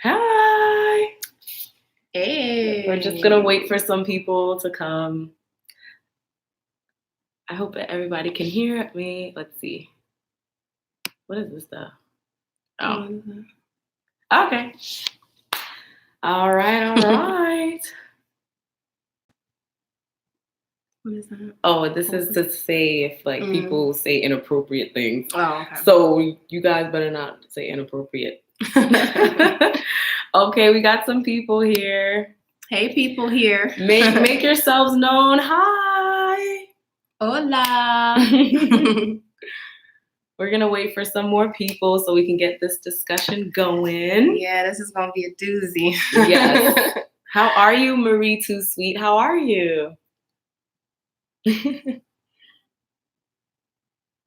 Hi. Hey. We're just going to wait for some people to come. I hope that everybody can hear me. Let's see. What is this stuff? Oh. Okay. All right. What is that? Oh, this is to say if people say inappropriate things. Oh, okay. So you guys better not say inappropriate. Okay, we got some people here. Hey, people here. Make yourselves known. Hi. Hola. We're going to wait for some more people so we can get this discussion going. Yeah, this is going to be a doozy. Yes. How are you, Marie Too Sweet? How are you?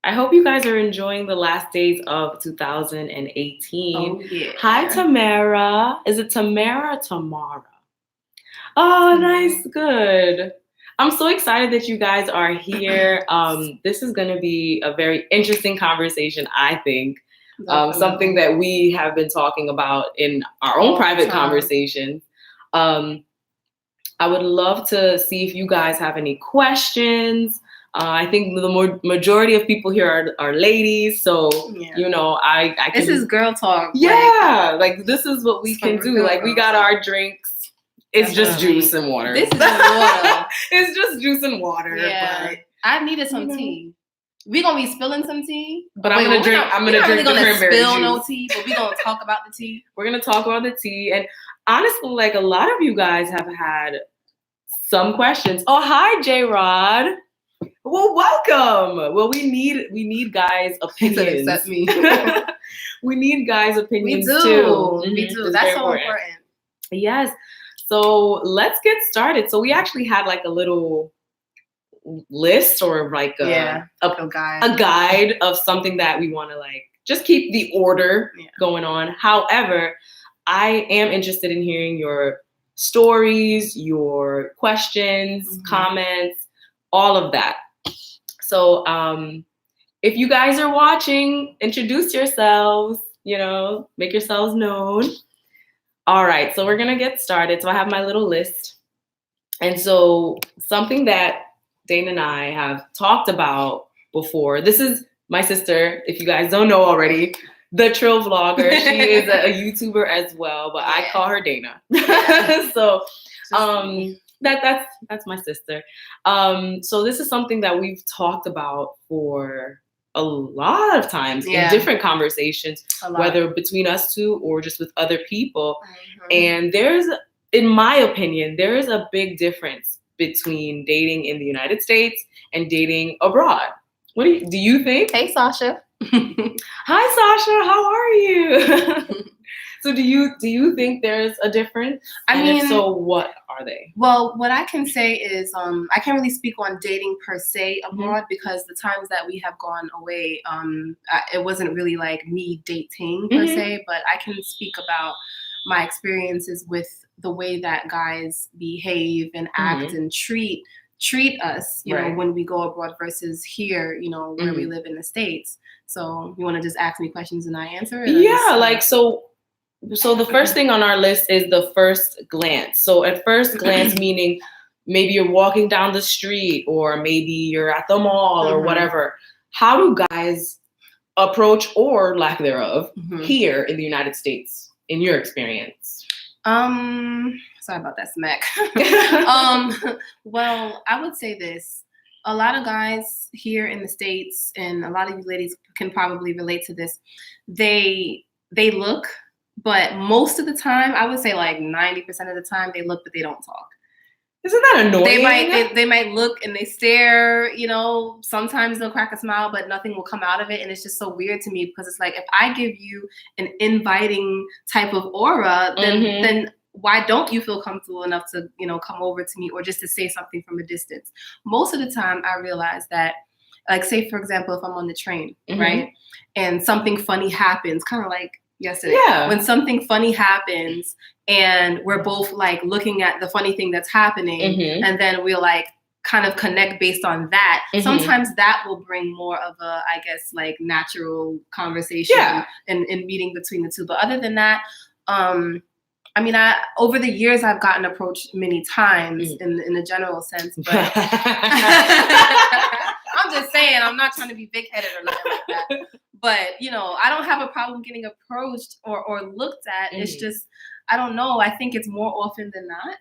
I hope you guys are enjoying the last days of 2018. Oh, yeah. Hi, Tamara. Is it Tamara or Tamara? Oh, nice. Good. I'm so excited that you guys are here. This is going to be a very interesting conversation, I think. Something that we have been talking about in our own private conversations. I would love to see if you guys have any questions. I think the majority of people here are ladies, so I can. This is girl talk. Yeah, like this is what we can do. Like we got our drinks. It's just juice and water. This is water. It's just juice and water. Yeah, but, I needed some tea. We're gonna be spilling some tea, but I'm gonna drink. I'm gonna drink the cranberry spill juice. No tea, but we're gonna talk about the tea. We're gonna talk about the tea, and honestly, like a lot of you guys have had some questions. Oh, hi, J Rod. Well, welcome. Well, we need guys' opinions. Except me. We need guys' opinions too. Mm-hmm. Me too. That's so important. Yes. So let's get started. So we actually had like a little list or like a guide of something that we want to like just keep the order going on. However, I am interested in hearing your stories, your questions, comments, all of that. So if you guys are watching, introduce yourselves, make yourselves known. All right, so we're going to get started. So I have my little list. And so something that Dana and I have talked about before, this is my sister, if you guys don't know already, the Trill Vlogger. She is a YouTuber as well, but I call her Dana. So that's my sister. So this is something that we've talked about for a lot of times in different conversations, whether between us two or just with other people. And in my opinion, there is a big difference between dating in the United States and dating abroad. What do you think? Hey, Sasha. Hi, Sasha. How are you? So do you think there's a difference? I mean, if so what are they? Well, what I can say is I can't really speak on dating per se abroad because the times that we have gone away, it wasn't really like me dating per se, but I can speak about my experiences with the way that guys behave and act and treat us, you know, when we go abroad versus here, where we live in the States. So you want to just ask me questions and I answer? Yeah, So the first thing on our list is the first glance. So at first glance, meaning maybe you're walking down the street or maybe you're at the mall or whatever. How do guys approach or lack thereof here in the United States, in your experience? Sorry about that smack. Well, I would say this. A lot of guys here in the States, and a lot of you ladies can probably relate to this, they look. But most of the time, I would say like 90% of the time, they look, but they don't talk. Isn't that annoying? They might look and they stare, sometimes they'll crack a smile, but nothing will come out of it. And it's just so weird to me because it's like, if I give you an inviting type of aura, then why don't you feel comfortable enough to, come over to me or just to say something from a distance? Most of the time, I realize that, like, say, for example, if I'm on the train, right? And something funny happens, kind of like yesterday. Yeah. When something funny happens and we're both like looking at the funny thing that's happening and then we'll like kind of connect based on that. Sometimes that will bring more of a, I guess, like natural conversation and meeting between the two. But other than that, I mean, over the years, I've gotten approached many times in a general sense, but I'm just saying, I'm not trying to be big-headed or nothing like that. But, you know, I don't have a problem getting approached or looked at. It's just, I don't know. I think it's more often than not.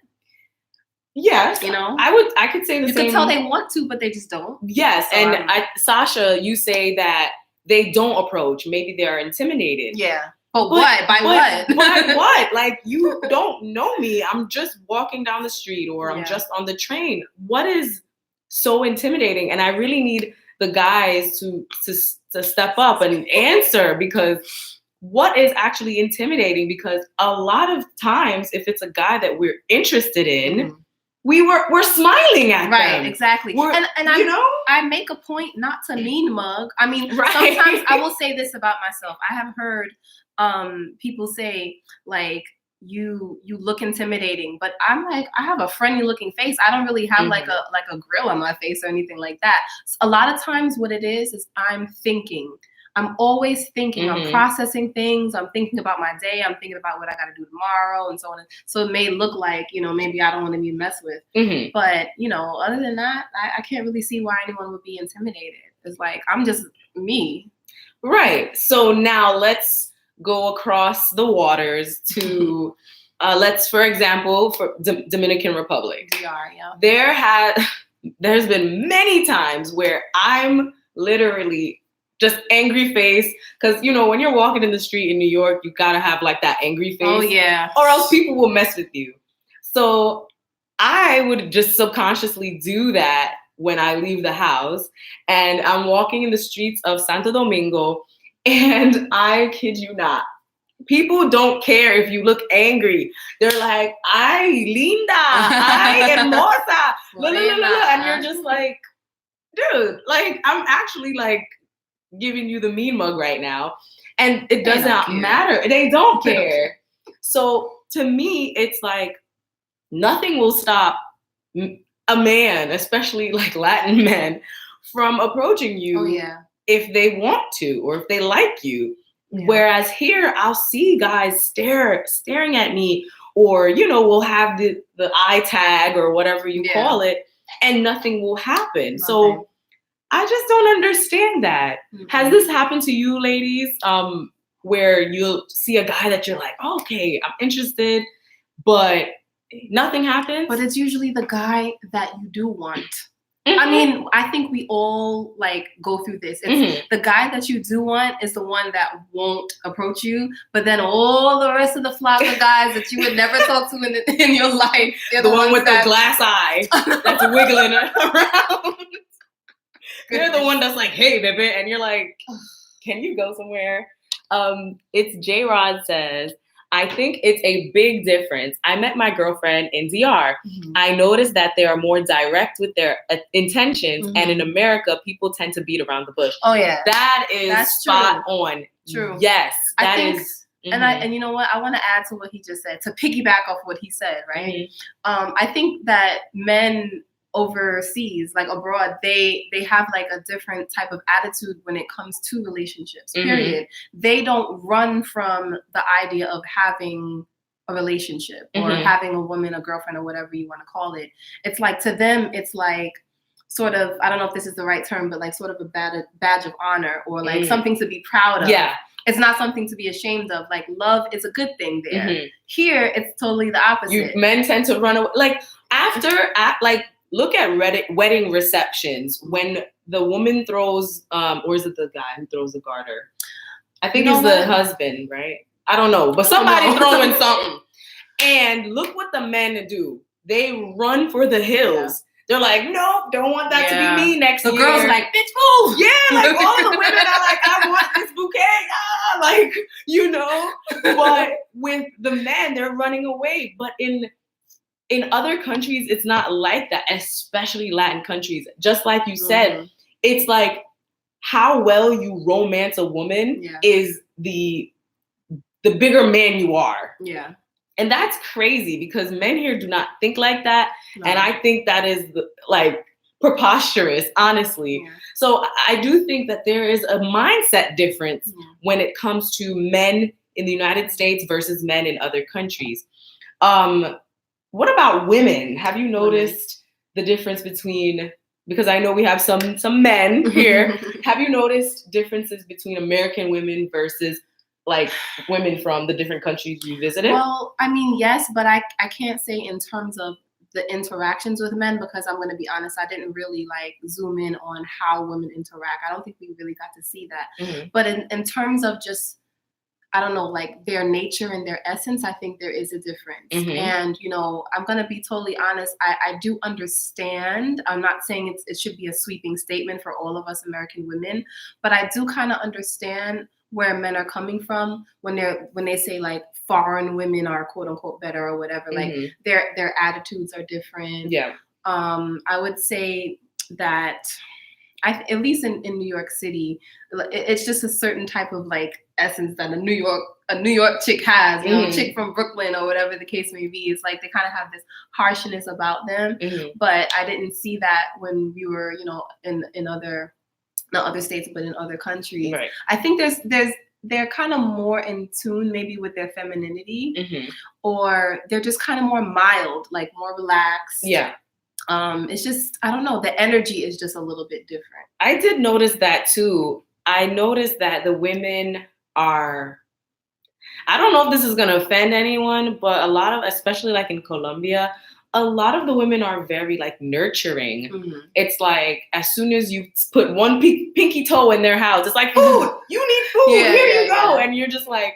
Yes. You know? I could say the same. You can tell they want to, but they just don't. Yes. So and Sasha, you say that they don't approach. Maybe they are intimidated. Yeah. But what? By what? By what? Like, you don't know me. I'm just walking down the street or I'm just on the train. What is so intimidating? And I really need the guys to step up and answer, because what is actually intimidating? Because a lot of times, if it's a guy that we're interested in, we're smiling at them. Right, exactly. And I make a point not to mean mug. I mean, sometimes I will say this about myself. I have heard people say, like, you look intimidating, but I'm like, I have a friendly looking face. I don't really have like a grill on my face or anything like that. A lot of times what it is I'm thinking. I'm always thinking. I'm processing things. I'm thinking about my day. I'm thinking about what I got to do tomorrow and so on. So it may look like, you know, maybe I don't want to be messed with. But, you know, other than that, I can't really see why anyone would be intimidated. It's like, I'm just me. Right. So now let's go across the waters to, for example, for Dominican Republic. DR, yeah. There's been many times where I'm literally just angry face, because, you know, when you're walking in the street in New York, you gotta have like that angry face. Oh yeah. Or else people will mess with you. So I would just subconsciously do that when I leave the house, and I'm walking in the streets of Santo Domingo, and I kid you not, people don't care if you look angry. They're like, ay, linda, ay, hermosa, and you're just like, dude, like, I'm actually like giving you the mean mug right now, and it does not matter. They don't care. So to me, it's like nothing will stop a man, especially like Latin men, from approaching you if they want to or if they like you. Yeah. Whereas here, I'll see guys staring at me, or, you know, we'll have the eye tag or whatever you call it, and nothing will happen. So I just don't understand that. Has this happened to you, ladies? Where you'll see a guy that you're like, oh, okay, I'm interested, but nothing happens? But it's usually the guy that you do want. I mean, I think we all like go through this. It's the guy that you do want is the one that won't approach you, but then all the rest of the flock of guys that you would never talk to in your life, they're the one with the glass eye that's wiggling around. They're the one that's like, hey, baby, and you're like, can you go somewhere? It's J-Rod says, I think it's a big difference. I met my girlfriend in DR. I noticed that they are more direct with their intentions. And in America, people tend to beat around the bush. Oh, yeah. That's spot on. True. Yes. And you know what? I want to add to what he just said, to piggyback off what he said, right? I think that men overseas, like abroad, they have like a different type of attitude when it comes to relationships, period. They don't run from the idea of having a relationship or having a woman, a girlfriend, or whatever you want to call it. It's like, to them, it's like sort of, I don't know if this is the right term, but like sort of a badge of honor, or like something to be proud of. Yeah. It's not something to be ashamed of. Like, love is a good thing there. Here, it's totally the opposite. Men tend to run away. Like, look at wedding receptions when the woman throws, or is it the guy who throws the garter? I think it's the husband, right? I don't know, but somebody throwing something. And look what the men do. They run for the hills. They're like, no, don't want that to be me next year. The girls are like, bitch, move. Yeah, like all the women are like, I want this bouquet. Like, you know. But with the men, they're running away. But in other countries, it's not like that, especially Latin countries. Just like you said, it's like how well you romance a woman is the bigger man you are. Yeah. And that's crazy, because men here do not think like that. No. And I think that is like preposterous, honestly. Yeah. So I do think that there is a mindset difference when it comes to men in the United States versus men in other countries. What about women? Have you noticed the difference between, because I know we have some men here, have you noticed differences between American women versus like women from the different countries you visited? Well, I mean, yes, but I can't say in terms of the interactions with men, because I'm going to be honest, I didn't really like zoom in on how women interact. I don't think we really got to see that. But in terms of just, I don't know, like their nature and their essence, I think there is a difference. And, you know, I'm going to be totally honest. I do understand. I'm not saying it should be a sweeping statement for all of us American women, but I do kind of understand where men are coming from when they say like foreign women are quote unquote better or whatever. Like their attitudes are different. Yeah. I would say that at least in New York City, it's just a certain type of like essence that a New York chick has, you know, a chick from Brooklyn or whatever the case may be. It's like they kind of have this harshness about them. But I didn't see that when we were, you know, in other, not other states, but in other countries. Right. I think they're kind of more in tune maybe with their femininity, or they're just kind of more mild, like more relaxed. Yeah. It's just, I don't know, the energy is just a little bit different. I did notice that too. I noticed that the women are, I don't know if this is going to offend anyone, but a lot of, especially like in Colombia, a lot of the women are very like nurturing. It's like as soon as you put one pinky toe in their house, it's like, food, you need food, here you go. And you're just like,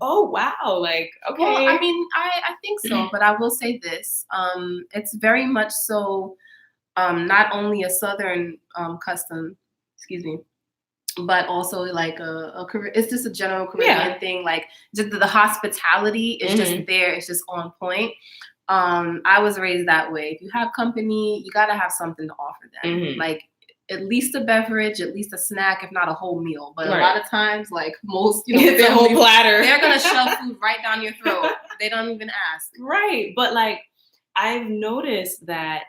oh, wow. Like, okay. Well, I mean, I think so, but I will say this. It's very much so not only a Southern custom, but also like it's just a general Caribbean thing. Like just the hospitality is just there. It's just on point. I was raised that way. If you have company, you got to have something to offer them. Like at least a beverage, at least a snack, if not a whole meal. But a lot of times, like most, you know, it's a whole platter. They're going to shove food right down your throat. They don't even ask. Right. But like, I've noticed that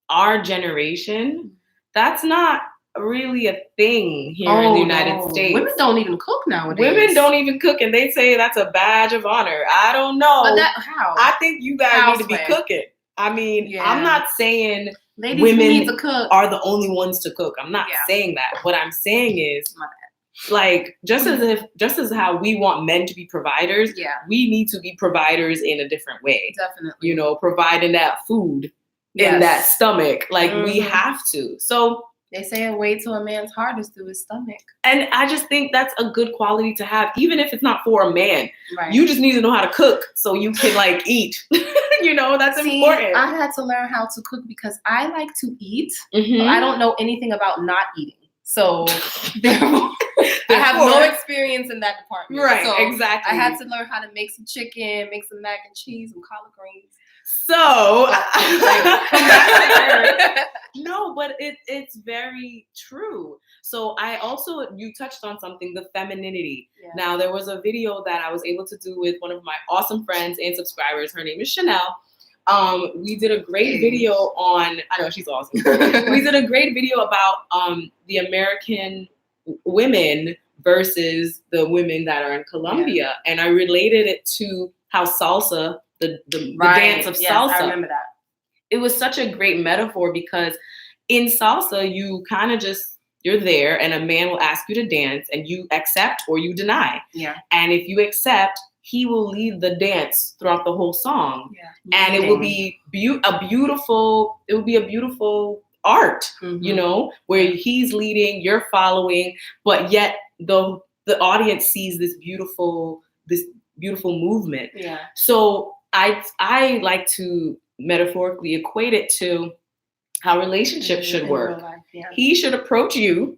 our generation, that's not really a thing here in the United States. Women don't even cook nowadays. Women don't even cook, and they say that's a badge of honor. I don't know. But how? I think you guys need to be cooking. I mean, I'm not saying ladies women need to cook are the only ones to cook. I'm not saying that. What I'm saying is, like, just as how we want men to be providers, we need to be providers in a different way. Definitely. You know, providing that food in that stomach. Like, we have to. So they say a way to a man's heart is through his stomach. And I just think that's a good quality to have, even if it's not for a man. Right. You just need to know how to cook so you can like eat. You know, that's important. I had to learn how to cook because I like to eat, but I don't know anything about not eating. So I have no experience in that department. Right, so exactly. I had to learn how to make some chicken, make some mac and cheese, some collard greens. So, no, but it's very true. So you touched on something, the femininity. Yeah. Now, there was a video that I was able to do with one of my awesome friends and subscribers. Her name is Chanelle. We did a great video on, I know she's awesome. We did a great video about the American women versus the women that are in Colombia. Yeah. And I related it to how salsa, the dance of salsa. I remember that. It was such a great metaphor because in salsa, you kind of you're there and a man will ask you to dance and you accept or you deny. Yeah. And if you accept, he will lead the dance throughout the whole song. Yeah. And it will be a beautiful art, you know, where he's leading, you're following, but yet the audience sees this beautiful movement. Yeah. So I like to metaphorically equate it to how relationships should work. Life, yeah. He should approach you.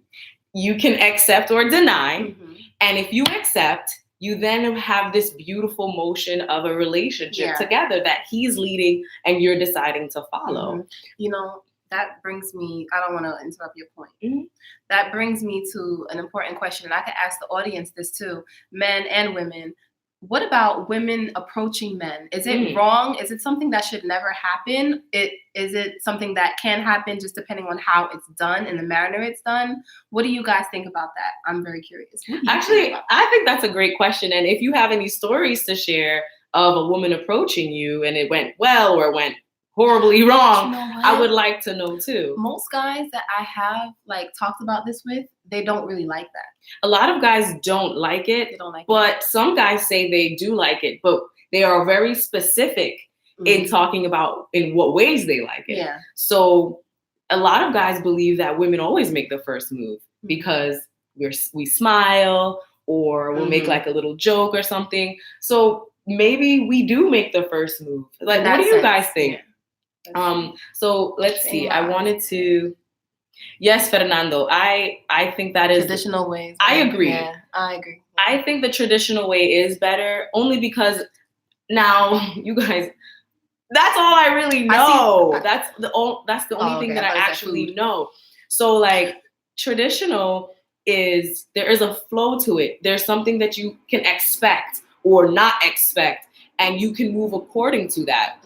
You can accept or deny. And if you accept, you then have this beautiful motion of a relationship together that he's leading and you're deciding to follow. You know, that brings me, I don't want to interrupt your point. That brings me to an important question. And I can ask the audience this too, men and women. what about women approaching men? Is it wrong? Is it something that should never happen? Is it something that can happen just depending on how it's done and the manner it's done? What do you guys think about that? I'm very curious. Actually, I think that's a great question. And if you have any stories to share of a woman approaching you and it went well or it went horribly wrong, I would like to know too. Most guys that I have like talked about this with, they don't really like that. A lot of guys don't like it. They don't like but it. Some guys say they do like it, but they are very specific in talking about in what ways they like it. Yeah. So a lot of guys believe that women always make the first move because we smile or we'll make like a little joke or something. So maybe we do make the first move. Like, what do you guys think? Yeah. So let's see. I wanted to. Yes, Fernando. I think that is traditional ways. I agree. Yeah, I agree. I think the traditional way is better, only because now you guys. That's all I really know. That's the only thing that I actually know. So like traditional is there is a flow to it. There's something that you can expect or not expect, and you can move according to that.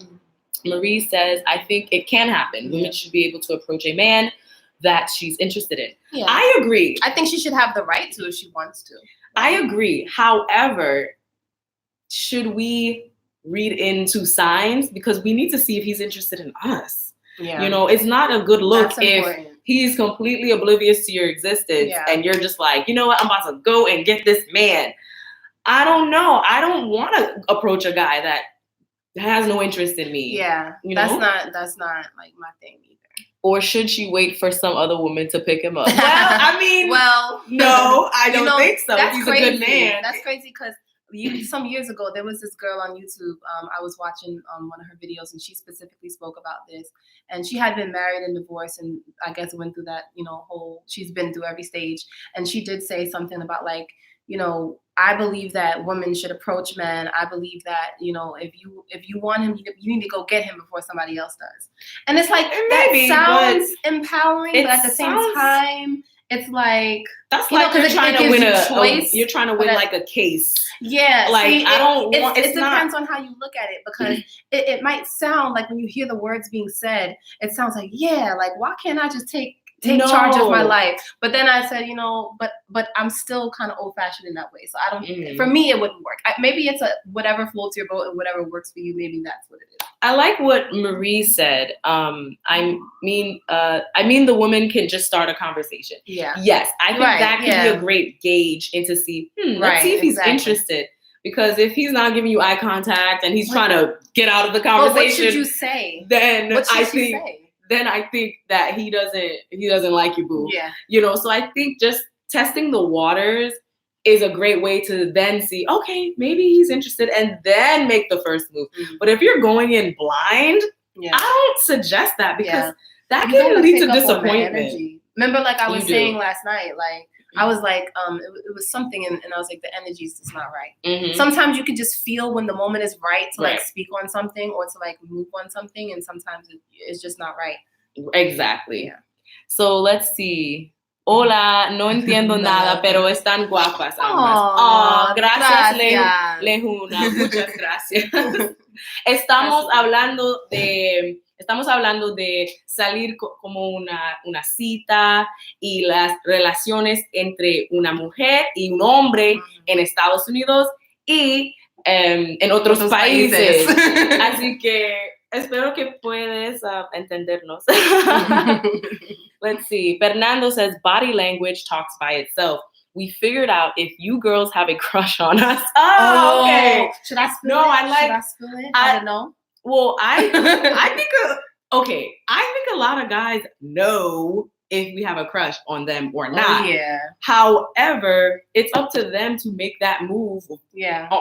Marie says, I think it can happen. Women should be able to approach a man that she's interested in. Yeah. I agree. I think she should have the right to if she wants to. I agree. However, should we read into signs? Because we need to see if he's interested in us. Yeah. You know, it's not a good look if he's completely oblivious to your existence and you're just like, you know what, I'm about to go and get this man. I don't know. I don't want to approach a guy that has no interest in me. Yeah. You know? That's not like my thing either. Or should she wait for some other woman to pick him up? Well, I mean, no, I don't think so. That's He's crazy. A good man. That's crazy because some years ago, there was this girl on YouTube. I was watching one of her videos, and she specifically spoke about this. And she had been married and divorced, and I guess went through that, she's been through every stage. And she did say something about like, I believe that women should approach men. I believe that, if you want him, you need to go get him before somebody else does. And it's like, that sounds empowering, but at the same time, it's like that's like you're trying to win you're trying to win like a case. Yeah, like see, it depends on how you look at it, because it might sound like when you hear the words being said, it sounds like like why can't I just take charge of my life? But then I said, but I'm still kind of old fashioned in that way. So I don't. For me, it wouldn't work. Maybe it's whatever floats your boat and whatever works for you. Maybe that's what it is. I like what Marie said. I mean, the woman can just start a conversation. Yeah. Yes, I think that can be a great gauge into see. Let's see if he's interested. Because if he's not giving you eye contact and he's trying to get out of the conversation, what should you say? Then I think that he doesn't like you, boo. Yeah. So I think just testing the waters is a great way to then see, okay, maybe he's interested, and then make the first move. But if you're going in blind, I don't suggest that, because that can lead to disappointment. Remember, like I was saying last night, like I was like, it was something, and I was like, the energy is just not right. Sometimes you can just feel when the moment is right to like speak on something or to like move on something, and sometimes it's just not right. Exactly. Yeah. So let's see. Hola, no entiendo nada, pero están guapas ambas. Gracias, Lejuna. Muchas gracias. Estamos hablando de salir como una cita y las relaciones entre una mujer y un hombre en Estados Unidos y en otros países. Así que espero que puedes entendernos. Let's see. Fernando says, body language talks by itself. We figured out if you girls have a crush on us. Oh, okay. Should I spill it? Should I spill it? I don't know. Well, I think a lot of guys know if we have a crush on them or not. Oh, yeah. However, it's up to them to make that move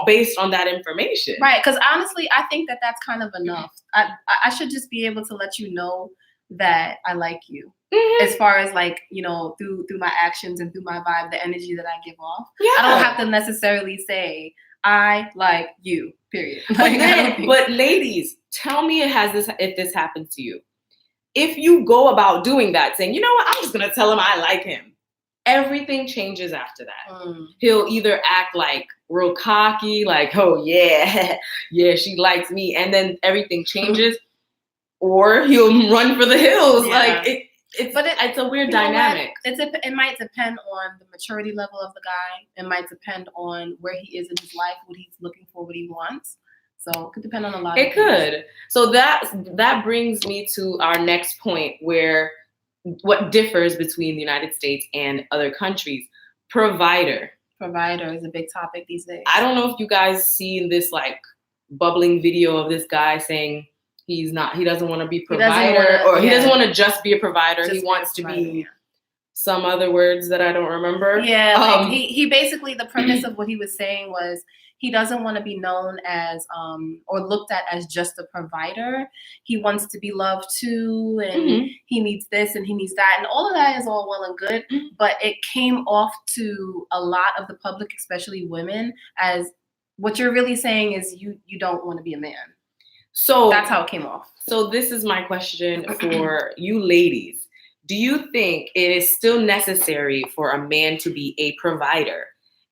based on that information. Right, because honestly, I think that that's kind of enough. I should just be able to let you know that I like you. As far as like, through my actions and through my vibe, the energy that I give off. Yeah. I don't have to necessarily say, I like you, period. But ladies, tell me if this happens to you. If you go about doing that, saying, you know what, I'm just going to tell him I like him. everything changes after that. He'll either act like real cocky, like, oh yeah, yeah, she likes me, and then everything changes, or he'll run for the hills. Like it's a weird dynamic. It might depend on the maturity level of the guy. It might depend on where he is in his life, what he's looking for, what he wants. So it could depend on a lot of things. It could. So that brings me to our next point, where what differs between the United States and other countries. Provider is a big topic these days. I don't know if you guys see this like bubbling video of this guy saying he doesn't want to be provider, he doesn't want to just be a provider. He wants to be some other words that I don't remember. Yeah, like he basically, the premise of what he was saying was he doesn't want to be known as or looked at as just a provider. He wants to be loved too, and he needs this and he needs that, and all of that is all well and good, but it came off to a lot of the public, especially women, as what you're really saying is you don't want to be a man. So that's how it came off. So this is my question for you ladies. Do you think it is still necessary for a man to be a provider?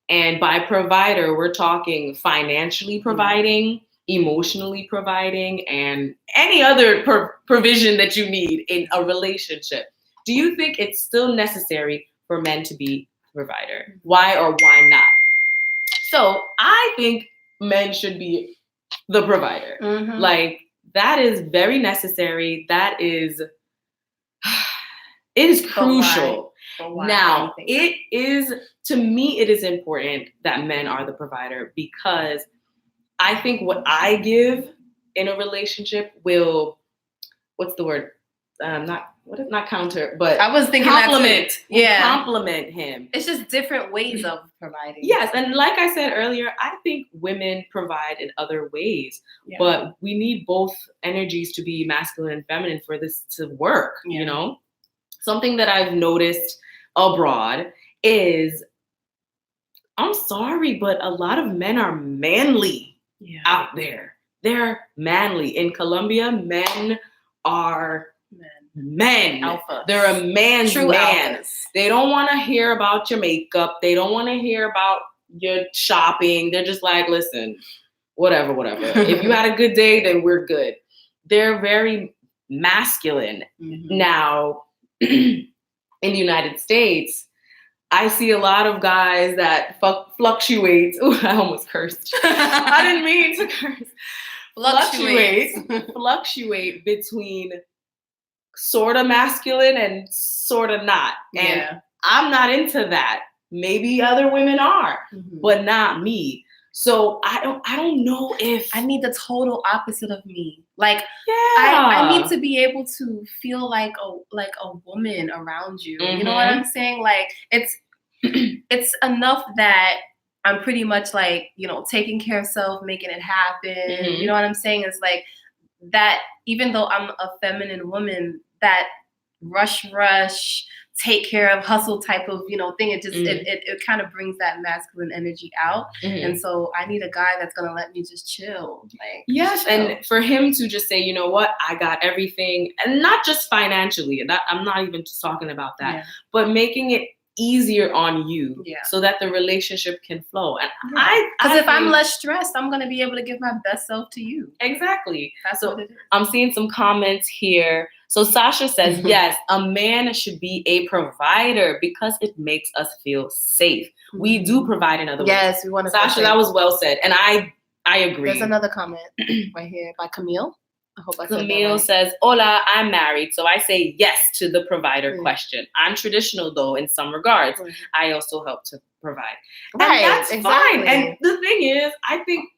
And by provider, we're talking financially providing, emotionally providing, and any other provision that you need in a relationship. Do you think it's still necessary for men to be a provider? Why or why not? So I think men should be the provider. Like, that is very necessary. That is, it is crucial. Now, it is, to me, it is important that men are the provider, because I think what I give in a relationship will, what's the word? Not counter, but I was thinking compliment. Compliment him. It's just different ways of providing. Yes, and like I said earlier, I think women provide in other ways, but we need both energies to be masculine and feminine for this to work. You know, something that I've noticed abroad is, I'm sorry, but a lot of men are manly out there. They're manly. In Colombia, men are men. Alpha. They're a man's True man. alphas. They don't want to hear about your makeup. They don't want to hear about your shopping. They're just like, listen, whatever. If you had a good day, then we're good. They're very masculine. Now, in the United States, I see a lot of guys that fluctuate. Ooh, I almost cursed. I didn't mean to curse. Fluctuate between sort of masculine and sort of not. And I'm not into that. Maybe other women are, but not me. So I don't know if I need the total opposite of me. Like, I need to be able to feel like a woman around you. You know what I'm saying? Like, it's enough that I'm pretty much like, you know, taking care of self, making it happen. You know what I'm saying? It's like that, even though I'm a feminine woman, that rush, take care of, hustle type of, you know, thing. It just, it kind of brings that masculine energy out. And so I need a guy that's going to let me just chill. Like, yes. And for him to just say, you know what, I got everything, and not just financially, I'm not even just talking about that, but making it easier on you so that the relationship can flow. And because if I'm less stressed, I'm going to be able to give my best self to you. Exactly. That's what it is. I'm seeing some comments here. So Sasha says, yes, a man should be a provider because it makes us feel safe. We do provide in other ways. Yes, we want to. Sasha, that was well said. And I agree. There's another comment right here by Camille. I hope I said that right. Camille says, hola, I'm married, so I say yes to the provider question. I'm traditional, though, in some regards. I also help to provide. Right, and that's fine. And the thing is, I think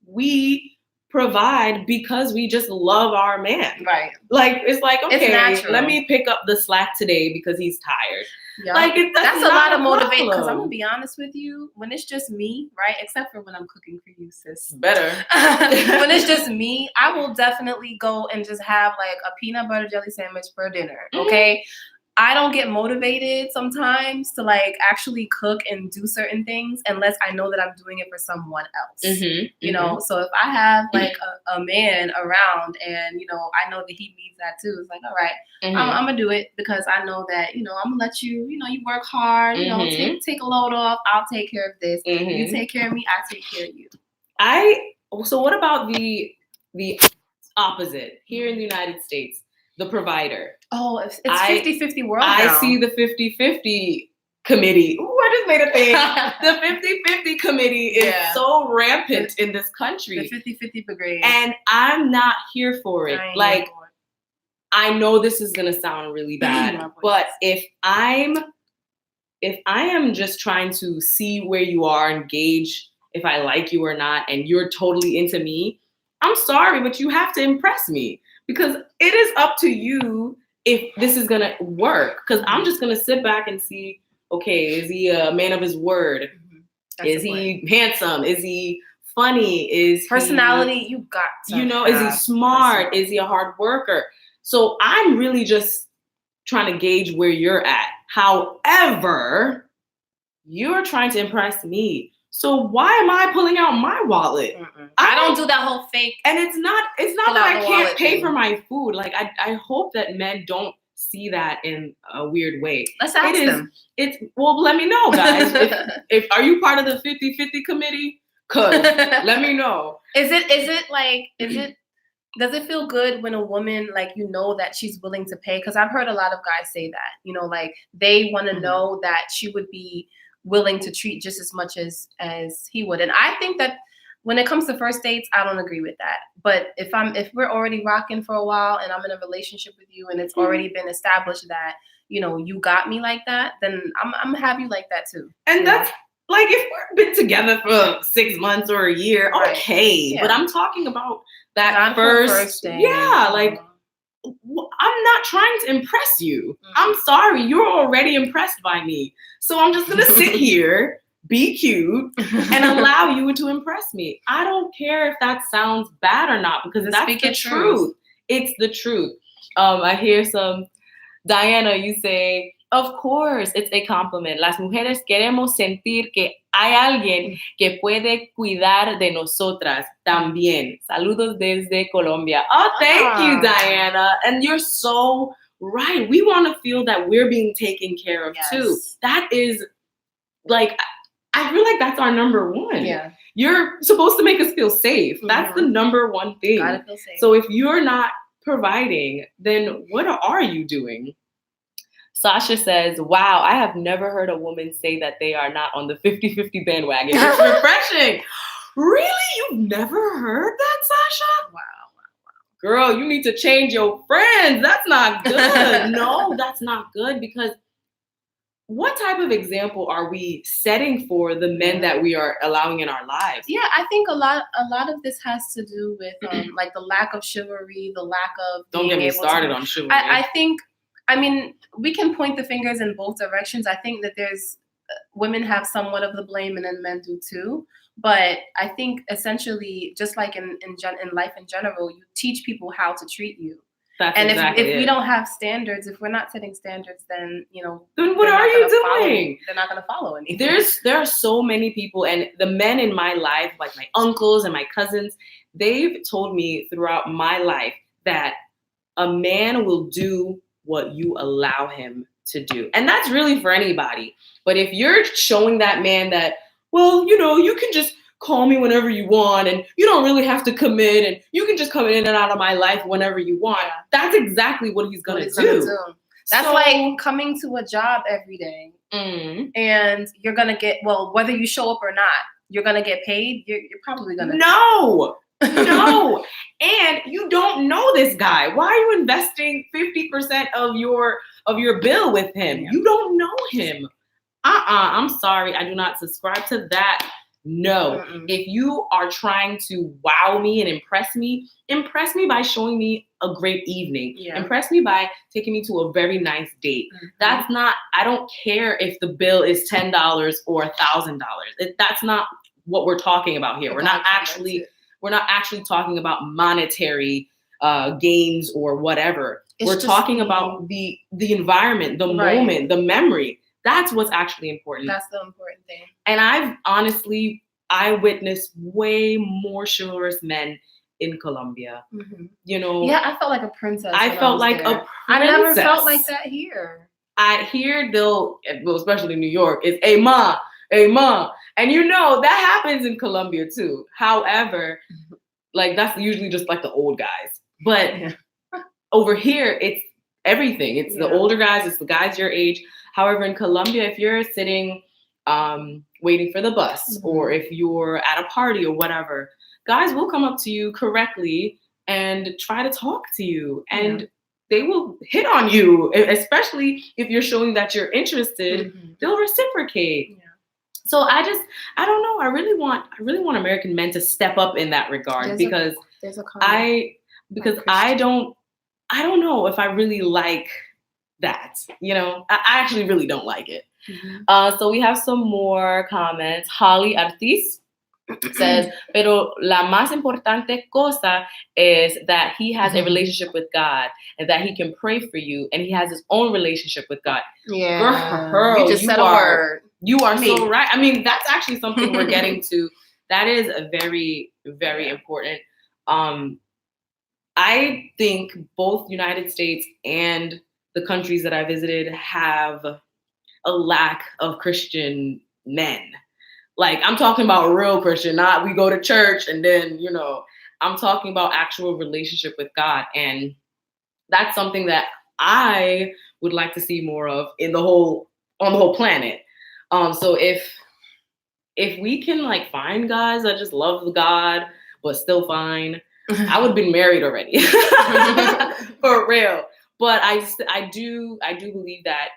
we provide because we just love our man. Right. Like, it's like, okay, let me pick up the slack today because he's tired. Yep. Like, that's a lot of motivation. Because I'm gonna be honest with you, when it's just me, right? Except for when I'm cooking for you, sis. Better. When it's just me, I will definitely go and just have like a peanut butter jelly sandwich for dinner. Okay. I don't get motivated sometimes to like actually cook and do certain things unless I know that I'm doing it for someone else. You know, so if I have like a man around and, you know, I know that he needs that too, it's like, all right, I'm gonna do it because I know that, you know, I'm gonna let you, you know, you work hard, you know, take a load off, I'll take care of this. You take care of me, I take care of you. So what about the opposite here in the United States? The provider. Oh, it's 50-50 world now. I see the 50-50 committee. Ooh, I just made a thing. The 50-50 committee is so rampant in this country. The 50-50 brigade. And I'm not here for it. I know this is gonna sound really bad, but if I am just trying to see where you are and gauge if I like you or not, and you're totally into me, I'm sorry, but you have to impress me. Because it is up to you if this is going to work. Because I'm just going to sit back and see, okay, is he a man of his word? Is he handsome? Is he funny? Is personality? You got to. You know, is he smart? Is he a hard worker? So I'm really just trying to gauge where you're at. However, you're trying to impress me. So why am I pulling out my wallet? I don't do that whole fake. And it's not that I can't pay for my food. Like I hope that men don't see that in a weird way. Let's ask them. Well, let me know, guys. if are you part of the 50-50 committee? Cause let me know. Does it feel good when a woman, like, you know, that she's willing to pay? Because I've heard a lot of guys say that, you know, like they want to know that she would be willing to treat just as much as he would. And I think that when it comes to first dates, I don't agree with that. But if we're already rocking for a while and I'm in a relationship with you and it's already been established that, you know, you got me like that, then I'm gonna have you like that too. And that's like, if we've been together for 6 months or a year, okay. Yeah. But I'm talking about that first date. Yeah, like, I'm not trying to impress you. I'm sorry, you're already impressed by me. So I'm just gonna sit here, be cute, and allow you to impress me. I don't care if that sounds bad or not, because that's the truth. It's the truth. I hear some, Diana, you say, of course, it's a compliment. Las mujeres queremos sentir que hay alguien que puede cuidar de nosotras también. Saludos desde Colombia. Oh, thank you, Diana. And you're so right. We want to feel that we're being taken care of too. That is, like, I feel like that's our number one. Yeah. You're supposed to make us feel safe. That's the number one thing. Gotta feel safe. So if you're not providing, then what are you doing? Sasha says, wow, I have never heard a woman say that they are not on the 50-50 bandwagon. It's refreshing. Really? You've never heard that, Sasha? Wow. Girl, you need to change your friends. That's not good. No, that's not good, because what type of example are we setting for the men that we are allowing in our lives? Yeah, I think a lot of this has to do with like the lack of chivalry, the lack of Don't get me started on chivalry. I mean, we can point the fingers in both directions. I think that there's women have somewhat of the blame, and then men do too. But I think essentially, just like in life in general, you teach people how to treat you. If we don't have standards, if we're not setting standards, then, you know, then what are you doing? They're not going to follow anything. There are so many people, and the men in my life, like my uncles and my cousins, they've told me throughout my life that a man will do what you allow him to do. And that's really for anybody. But if you're showing that man that, well, you know, you can just call me whenever you want, and you don't really have to commit, and you can just come in and out of my life whenever you want, that's exactly what he's going to do. That's like coming to a job every day, and you're going to get, well, whether you show up or not, you're going to get paid. You're probably going to. No. And you don't know this guy. Why are you investing 50% of your bill with him? You don't know him. I'm sorry. I do not subscribe to that. No. If you are trying to wow me and impress me by showing me a great evening. Impress me by taking me to a very nice date. That's not, I don't care if the bill is $10 or $1,000. That's not what we're talking about here. We're not actually talking about monetary games or whatever. We're talking about the environment, the moment, the memory. That's what's actually important. That's the important thing. And I witnessed way more chivalrous men in Colombia. Mm-hmm. Yeah, I felt like a princess. I felt like a princess. I never felt like that here. I hear especially in New York, it's hey ma, and that happens in Colombia too. However, like that's usually just like the old guys, but over here it's everything. It's the older guys, it's the guys your age. However, in Colombia, if you're sitting waiting for the bus, or if you're at a party or whatever, guys will come up to you correctly and try to talk to you, and they will hit on you, especially if you're showing that you're interested. They'll reciprocate. So I don't know. I really want American men to step up in that regard, because I don't know if I really like that. I actually really don't like it. So we have some more comments. Holly Artis says, pero la más importante cosa is that he has a relationship with God, and that he can pray for you, and he has his own relationship with God. Yeah. Girl, you just said a word. You are so right. I mean, that's actually something we're getting to. That is a very, very important. I think both United States and the countries that I visited have a lack of Christian men. Like, I'm talking about real Christian, not we go to church and then, I'm talking about actual relationship with God. And that's something that I would like to see more of on the whole planet. So if we can like find guys that just love God, but still fine, I would have been married already. For real. But I do believe that,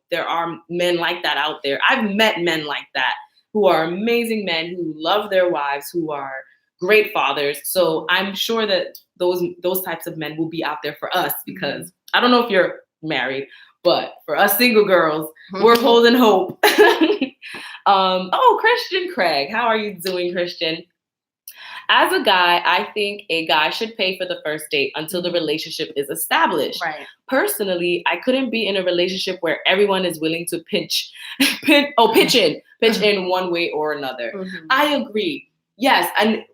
there are men like that out there. I've met men like that who are amazing men, who love their wives, who are great fathers. So I'm sure that those types of men will be out there for us, because I don't know if you're married, but for us single girls, we're holding hope. Christian Craig. How are you doing, Christian? As a guy, I think a guy should pay for the first date until the relationship is established. Right. Personally, I couldn't be in a relationship where everyone is willing to pitch in one way or another. I agree. Yes, and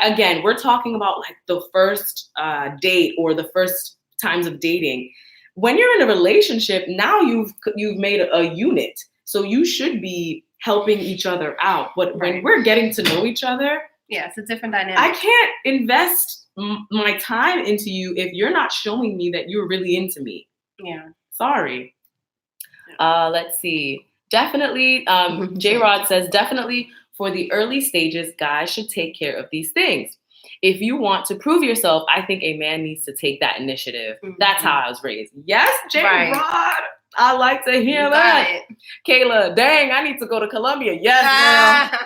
again, we're talking about like the first date or the first times of dating. When you're in a relationship, now you've made a unit, so you should be helping each other out. But when we're getting to know each other, it's a different dynamic. I can't invest my time into you if you're not showing me that you're really into me. Yeah. Sorry. Let's see. Definitely. J-Rod says, definitely for the early stages, guys should take care of these things. If you want to prove yourself, I think a man needs to take that initiative. That's how I was raised. Yes, J-Rod. Right. I like to hear that. Kayla, dang, I need to go to Colombia. Yes, girl.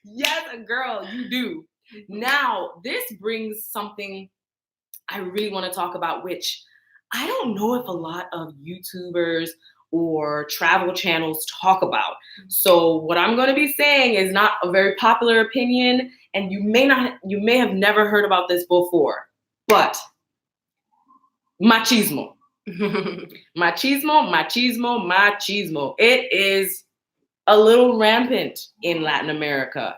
Yes, girl, you do. Now, this brings something I really want to talk about, which I don't know if a lot of YouTubers or travel channels talk about. So what I'm going to be saying is not a very popular opinion, and you may have never heard about this before, but machismo. Machismo. It is a little rampant in Latin America.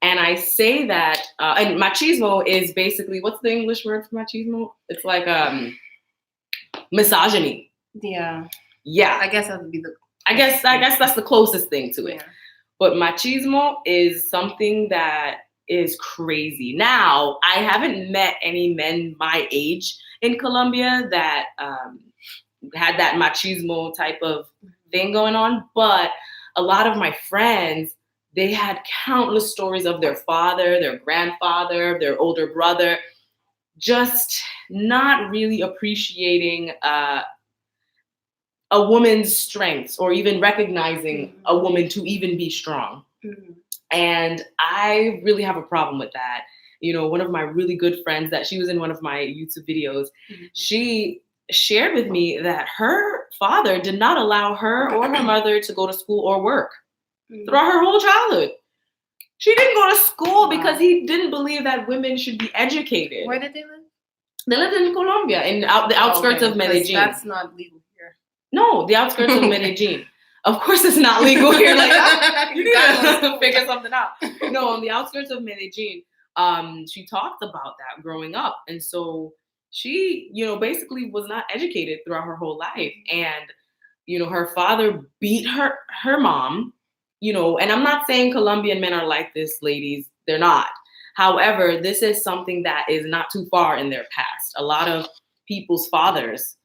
And I say that, and machismo is basically, what's the English word for machismo? It's like misogyny. Yeah. Yeah. I guess that would be I guess that's the closest thing to it. Yeah. But machismo is something that is crazy. Now, I haven't met any men my age in Colombia that had that machismo type of thing going on, but a lot of my friends, they had countless stories of their father, their grandfather, their older brother, just not really appreciating a woman's strengths, or even recognizing a woman to even be strong. And I really have a problem with that. One of my really good friends, that she was in one of my YouTube videos, she shared with me that her father did not allow her or her mother to go to school or work throughout her whole childhood. She didn't go to school because he didn't believe that women should be educated. Where did they live? They lived in Colombia, in the outskirts of Medellin. That's not legal here. No, the outskirts of Medellin. Of course, it's not legal here. Like you need to figure something out. No, on the outskirts of Medellin. She talked about that growing up, and so she, basically was not educated throughout her whole life, and her father beat her mom. And I'm not saying Colombian men are like this, ladies. They're not. However, this is something that is not too far in their past. A lot of people's fathers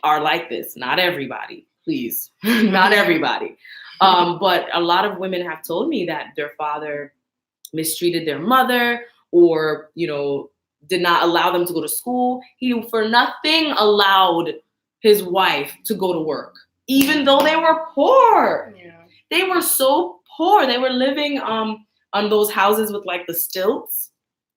are like this. Not everybody, please. Not everybody. But a lot of women have told me that their father mistreated their mother or, did not allow them to go to school. He, for nothing, allowed his wife to go to work, even though they were poor. Yeah. They were so poor. They were living on those houses with like the stilts.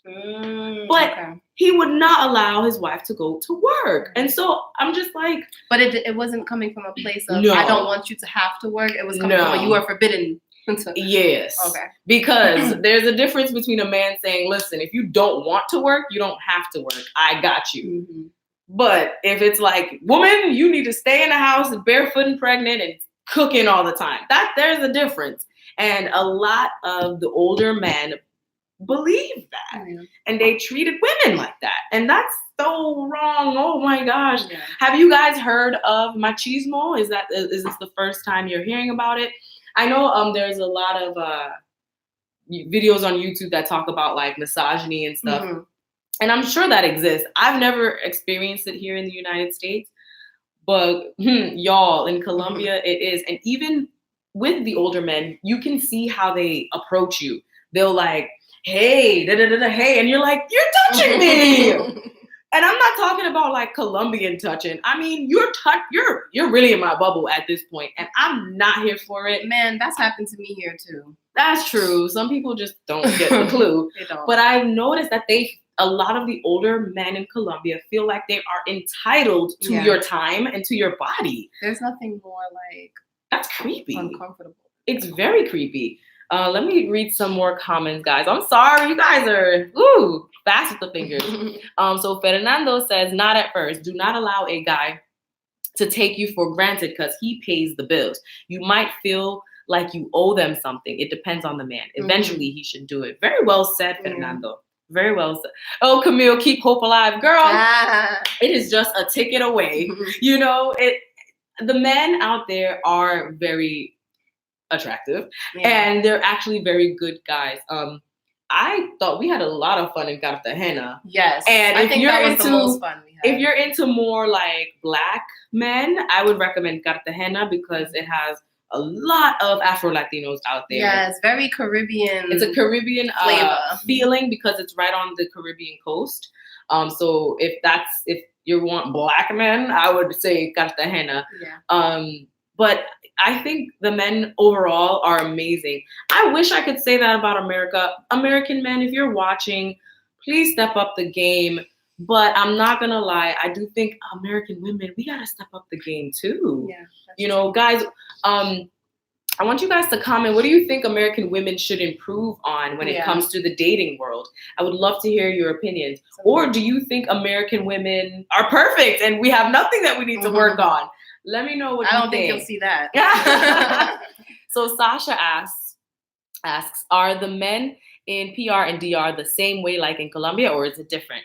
But he would not allow his wife to go to work. And so I'm just like... But it wasn't coming from a place of, I don't want you to have to work. It was coming from, you are forbidden to... Yes. Okay. Because there's a difference between a man saying, listen, if you don't want to work, you don't have to work. I got you. Mm-hmm. But if it's like, woman, you need to stay in the house barefoot and pregnant and cooking all the time. There's a difference. And a lot of the older men believe that. Mm-hmm. And they treated women like that. And that's so wrong. Oh my gosh. Yeah. Have you guys heard of machismo? Is this the first time you're hearing about it? I know there's a lot of videos on YouTube that talk about like misogyny and stuff. Mm-hmm. And I'm sure that exists. I've never experienced it here in the United States. But y'all, in Colombia, it is. And even with the older men, you can see how they approach you. They'll like, hey, hey. And you're like, you're touching me. And I'm not talking about like Colombian touching. I mean, you're really in my bubble at this point, and I'm not here for it. Man, that's happened to me here too. That's true. Some people just don't get the clue. They don't. But I've noticed that a lot of the older men in Colombia feel like they are entitled to your time and to your body. There's nothing more like that's creepy. Uncomfortable. It's very creepy. Let me read some more comments, guys. I'm sorry, you guys are fast with the fingers. So Fernando says, not at first. Do not allow a guy to take you for granted because he pays the bills. You might feel like you owe them something. It depends on the man. Eventually, he should do it. Very well said, Fernando. Very well said. Oh, Camille, keep hope alive. Girl, It is just a ticket away. The men out there are very attractive and they're actually very good guys. I thought we had a lot of fun in Cartagena. Yes. And if you're into more like black men, I would recommend Cartagena because it has a lot of Afro-Latinos out there. Yeah, it's very Caribbean. It's a Caribbean feeling because it's right on the Caribbean coast. So if you want black men, I would say Cartagena. Yeah. But I think the men overall are amazing. I wish I could say that about America. American men, if you're watching, please step up the game. But I'm not going to lie. I do think American women, we got to step up the game too. Yeah, guys, I want you guys to comment. What do you think American women should improve on when it comes to the dating world? I would love to hear your opinions. Or do you think American women are perfect and we have nothing that we need to work on? Let me know what you think. I don't think you'll see that. So Sasha asks, are the men in PR and DR the same way like in Colombia, or is it different?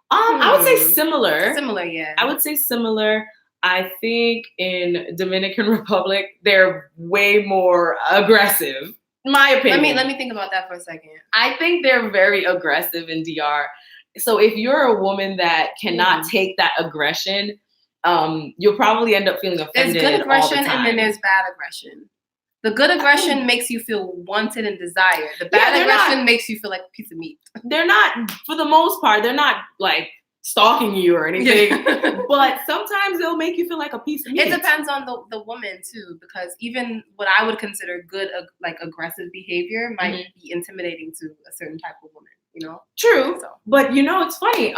I would say similar. Similar, yeah. I would say similar. I think in Dominican Republic, they're way more aggressive. My opinion. Let me think about that for a second. I think they're very aggressive in DR. So if you're a woman that cannot take that aggression, you'll probably end up feeling offended. There's good aggression and then there's bad aggression. The good aggression makes you feel wanted and desired. The bad aggression makes you feel like a piece of meat. They're not, for the most part, they're not like stalking you or anything. But sometimes they'll make you feel like a piece of meat. It depends on the woman too, because even what I would consider good, like aggressive behavior might be intimidating to a certain type of woman, True. So. But it's funny.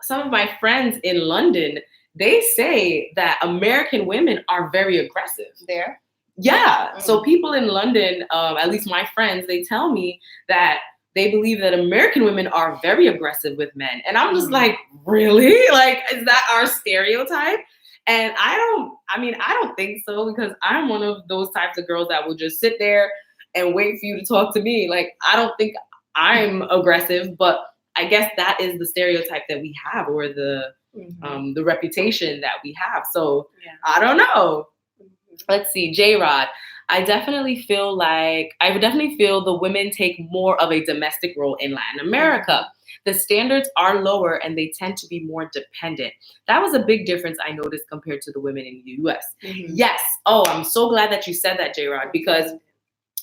Some of my friends in London, they say that American women are very aggressive. There? Yeah. So people in London, at least my friends, they tell me that they believe that American women are very aggressive with men. And I'm just like, really? Like, is that our stereotype? And I don't think so, because I'm one of those types of girls that will just sit there and wait for you to talk to me. Like, I don't think I'm aggressive, but I guess that is the stereotype that we have, or the reputation that we have. So I don't know. Let's see, J-Rod. I definitely feel the women take more of a domestic role in Latin America. The standards are lower and they tend to be more dependent. That was a big difference I noticed compared to the women in the US. Yes. Oh, I'm so glad that you said that, J-Rod, because,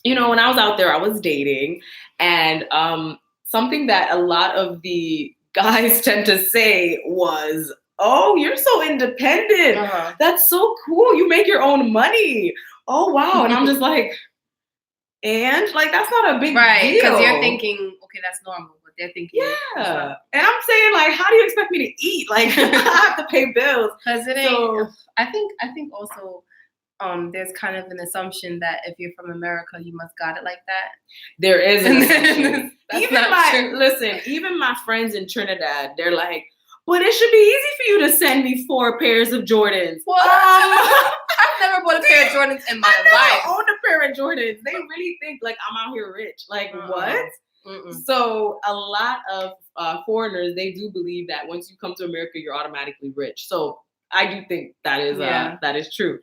you know, when I was out there, I was dating, and something that a lot of the guys tend to say was, oh, you're so independent. That's so cool. You make your own money. Oh, wow. And I'm just like, and like, that's not a big deal. Right, because you're thinking, okay, that's normal. But they're thinking, yeah. And I'm saying, like, how do you expect me to eat? Like, I have to pay bills. Because it ain't, so, I think also, there's kind of an assumption that if you're from America, you must got it like that. There is an assumption. Even my friends in Trinidad, they're like, but it should be easy for you to send me 4 pairs of Jordans. What? I've never bought a pair of Jordans in my life. I own a pair of Jordans. They really think like I'm out here rich. Like what? So a lot of foreigners, they do believe that once you come to America, you're automatically rich. So I do think that is true.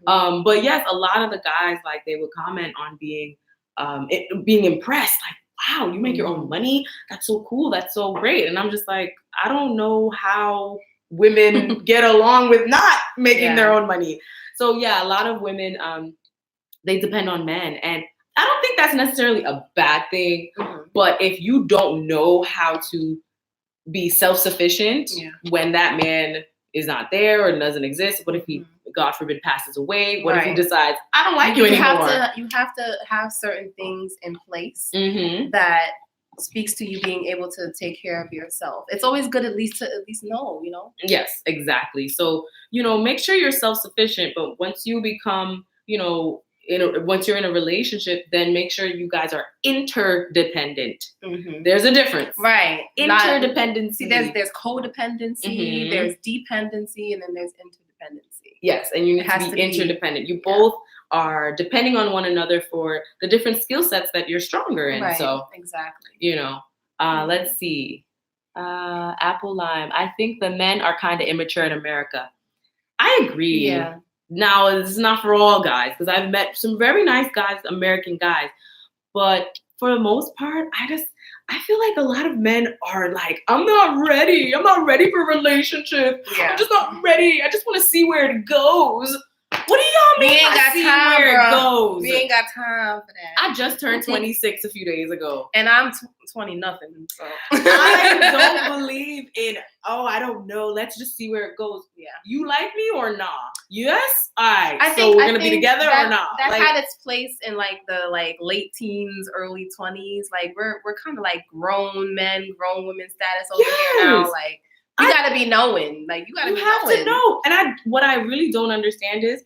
But yes, a lot of the guys, like, they would comment on being impressed, like, wow, you make your own money? That's so cool. That's so great. And I'm just like, I don't know how women get along with not making their own money. So yeah, a lot of women, they depend on men. And I don't think that's necessarily a bad thing. But if you don't know how to be self-sufficient when that man is not there or doesn't exist, what if he, God forbid, passes away? What if he decides, I don't like you anymore? You have to have certain things in place that speaks to you being able to take care of yourself. It's always good at least know, you know? Yes, exactly. So, you know, make sure you're self-sufficient, but once you become, you know, once you're in a relationship, then make sure you guys are interdependent. There's a difference. Right. Interdependency. There's codependency, there's dependency, and then there's interdependency. Yes, and you need to be interdependent. You both are depending on one another for the different skill sets that you're stronger in. Right. So exactly. You know, let's see. Apple Lime. I think the men are kind of immature in America. I agree. Yeah. Now, it's not for all guys, because I've met some very nice guys, American guys. But for the most part, I feel like a lot of men are like, I'm not ready. I'm not ready for a relationship. I'm just not ready. I just want to see where it goes. What do y'all mean? We ain't got time, where it goes? We ain't got time for that. I just turned 26 a few days ago. And I'm 20 nothing. So. I don't believe in, I don't know. Let's just see where it goes. Yeah. You like me or not? Yes? All right. So we're going to be together or not? That had its place in like the late teens, early 20s. Like we're kind of like grown men, grown women status over here now. Like you got to be knowing. Like you got to be knowing. You have to know. And what I really don't understand is,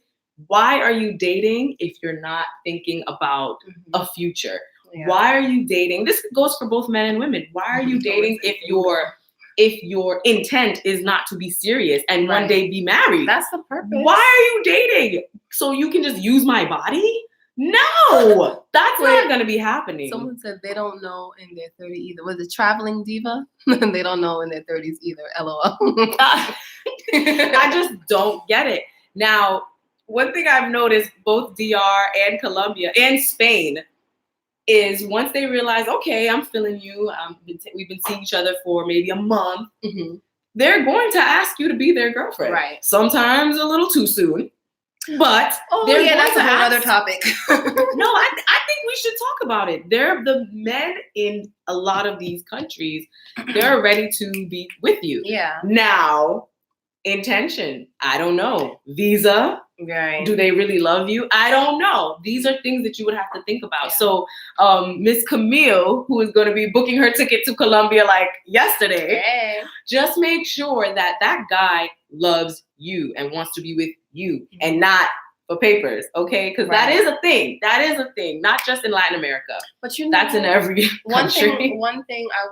why are you dating if you're not thinking about a future? Yeah. Why are you dating? This goes for both men and women. Why are you dating if your intent is not to be serious and one day be married? That's the purpose. Why are you dating? So you can just use my body? No, that's not going to be happening. Someone said they don't know in their 30s either. Was it Traveling Diva? They don't know in their 30s either. LOL. I just don't get it. Now, one thing I've noticed, both DR and Colombia and Spain, is once they realize, okay, I'm feeling you, we've been seeing each other for maybe a month, they're going to ask you to be their girlfriend. Right. Sometimes a little too soon, but that's a whole other topic. No, I think we should talk about it. The men in a lot of these countries, they're ready to be with you. Yeah. Now, intention, I don't know. Visa. Right. Do they really love you? I don't know. These are things that you would have to think about. Yeah. So Miss Camille, who is going to be booking her ticket to Colombia like yesterday, just make sure that guy loves you and wants to be with you and not for papers, okay? Because that is a thing. That is a thing, not just in Latin America. But that's in every country. One thing I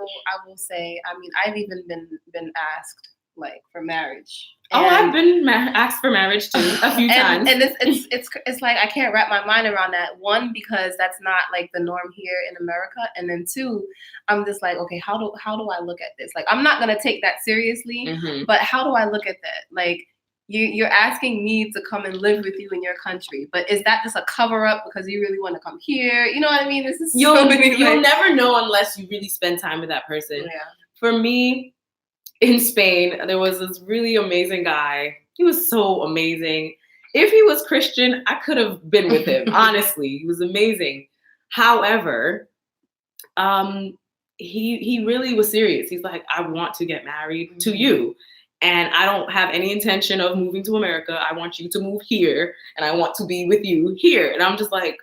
will say. I mean, I've even been asked like for marriage. I've been asked for marriage too a few times. And it's like I can't wrap my mind around that. One, because that's not like the norm here in America, and then two, I'm just like, okay, how do I look at this? Like, I'm not gonna take that seriously, but how do I look at that? Like, you're asking me to come and live with you in your country, but is that just a cover up because you really want to come here? You know what I mean? This is you'll never know unless you really spend time with that person. Yeah. For me, in Spain, there was this really amazing guy. He was so amazing. If he was Christian, I could have been with him. Honestly, he was amazing. However, he really was serious. He's like, I want to get married to you. And I don't have any intention of moving to America. I want you to move here, and I want to be with you here. And I'm just like,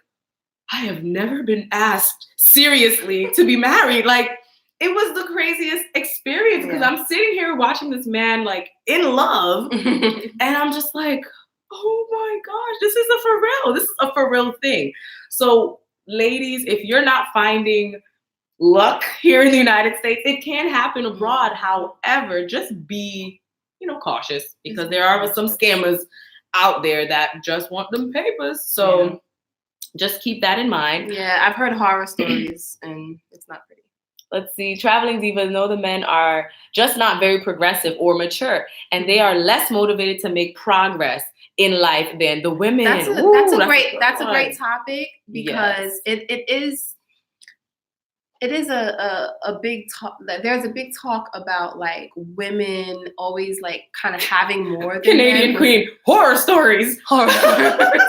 I have never been asked seriously to be married. Like, it was the craziest experience because I'm sitting here watching this man like in love, and I'm just like, oh my gosh, this is a for real. This is a for real thing. So, ladies, if you're not finding luck here in the United States, it can happen abroad. However, just be cautious because there are some scammers out there that just want them papers. So just keep that in mind. Yeah, I've heard horror stories and it's not pretty. Let's see. Traveling divas know the men are just not very progressive or mature, and they are less motivated to make progress in life than the women. That's a great topic because it is a big talk. There's a big talk about like women always like kind of having more than Canadian men. Queen horror stories. Horror stories.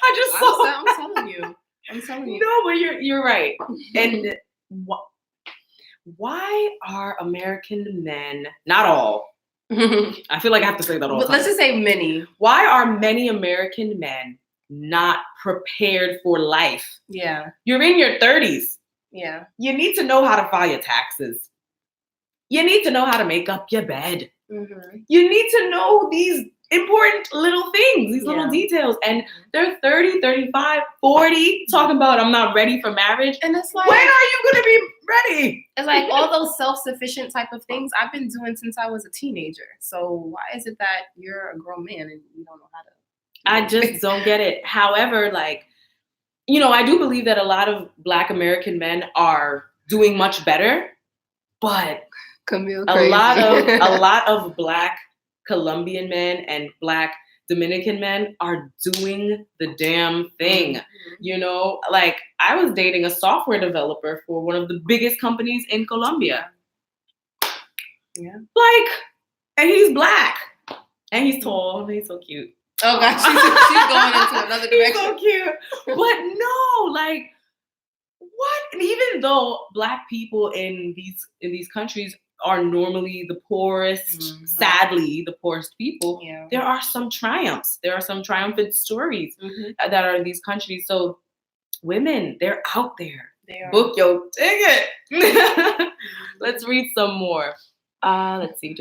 I just saw. I'm telling you. No, but you're right. And why are American men, not all, I feel like I have to say that all the time. Let's just say many. Why are many American men not prepared for life? Yeah. You're in your 30s. Yeah. You need to know how to file your taxes. You need to know how to make up your bed. You need to know these important little things, these little details. And they're 30, 35, 40 talking about I'm not ready for marriage. And it's like, when are you going to be ready? It's like all those self-sufficient type of things I've been doing since I was a teenager. So why is it that you're a grown man and you don't know how to? I just don't get it. However, like, I do believe that a lot of Black American men are doing much better, but a lot of Black Colombian men and Black Dominican men are doing the damn thing. Like I was dating a software developer for one of the biggest companies in Colombia. Yeah. Like, and he's Black and he's tall and he's so cute. Oh gosh, she's going into another direction. He's so cute. But no, like what? And even though Black people in these countries are normally the poorest, sadly, the poorest people, there are some triumphs. There are some triumphant stories that are in these countries. So women, they're out there. Book your ticket. Let's read some more. Let's see.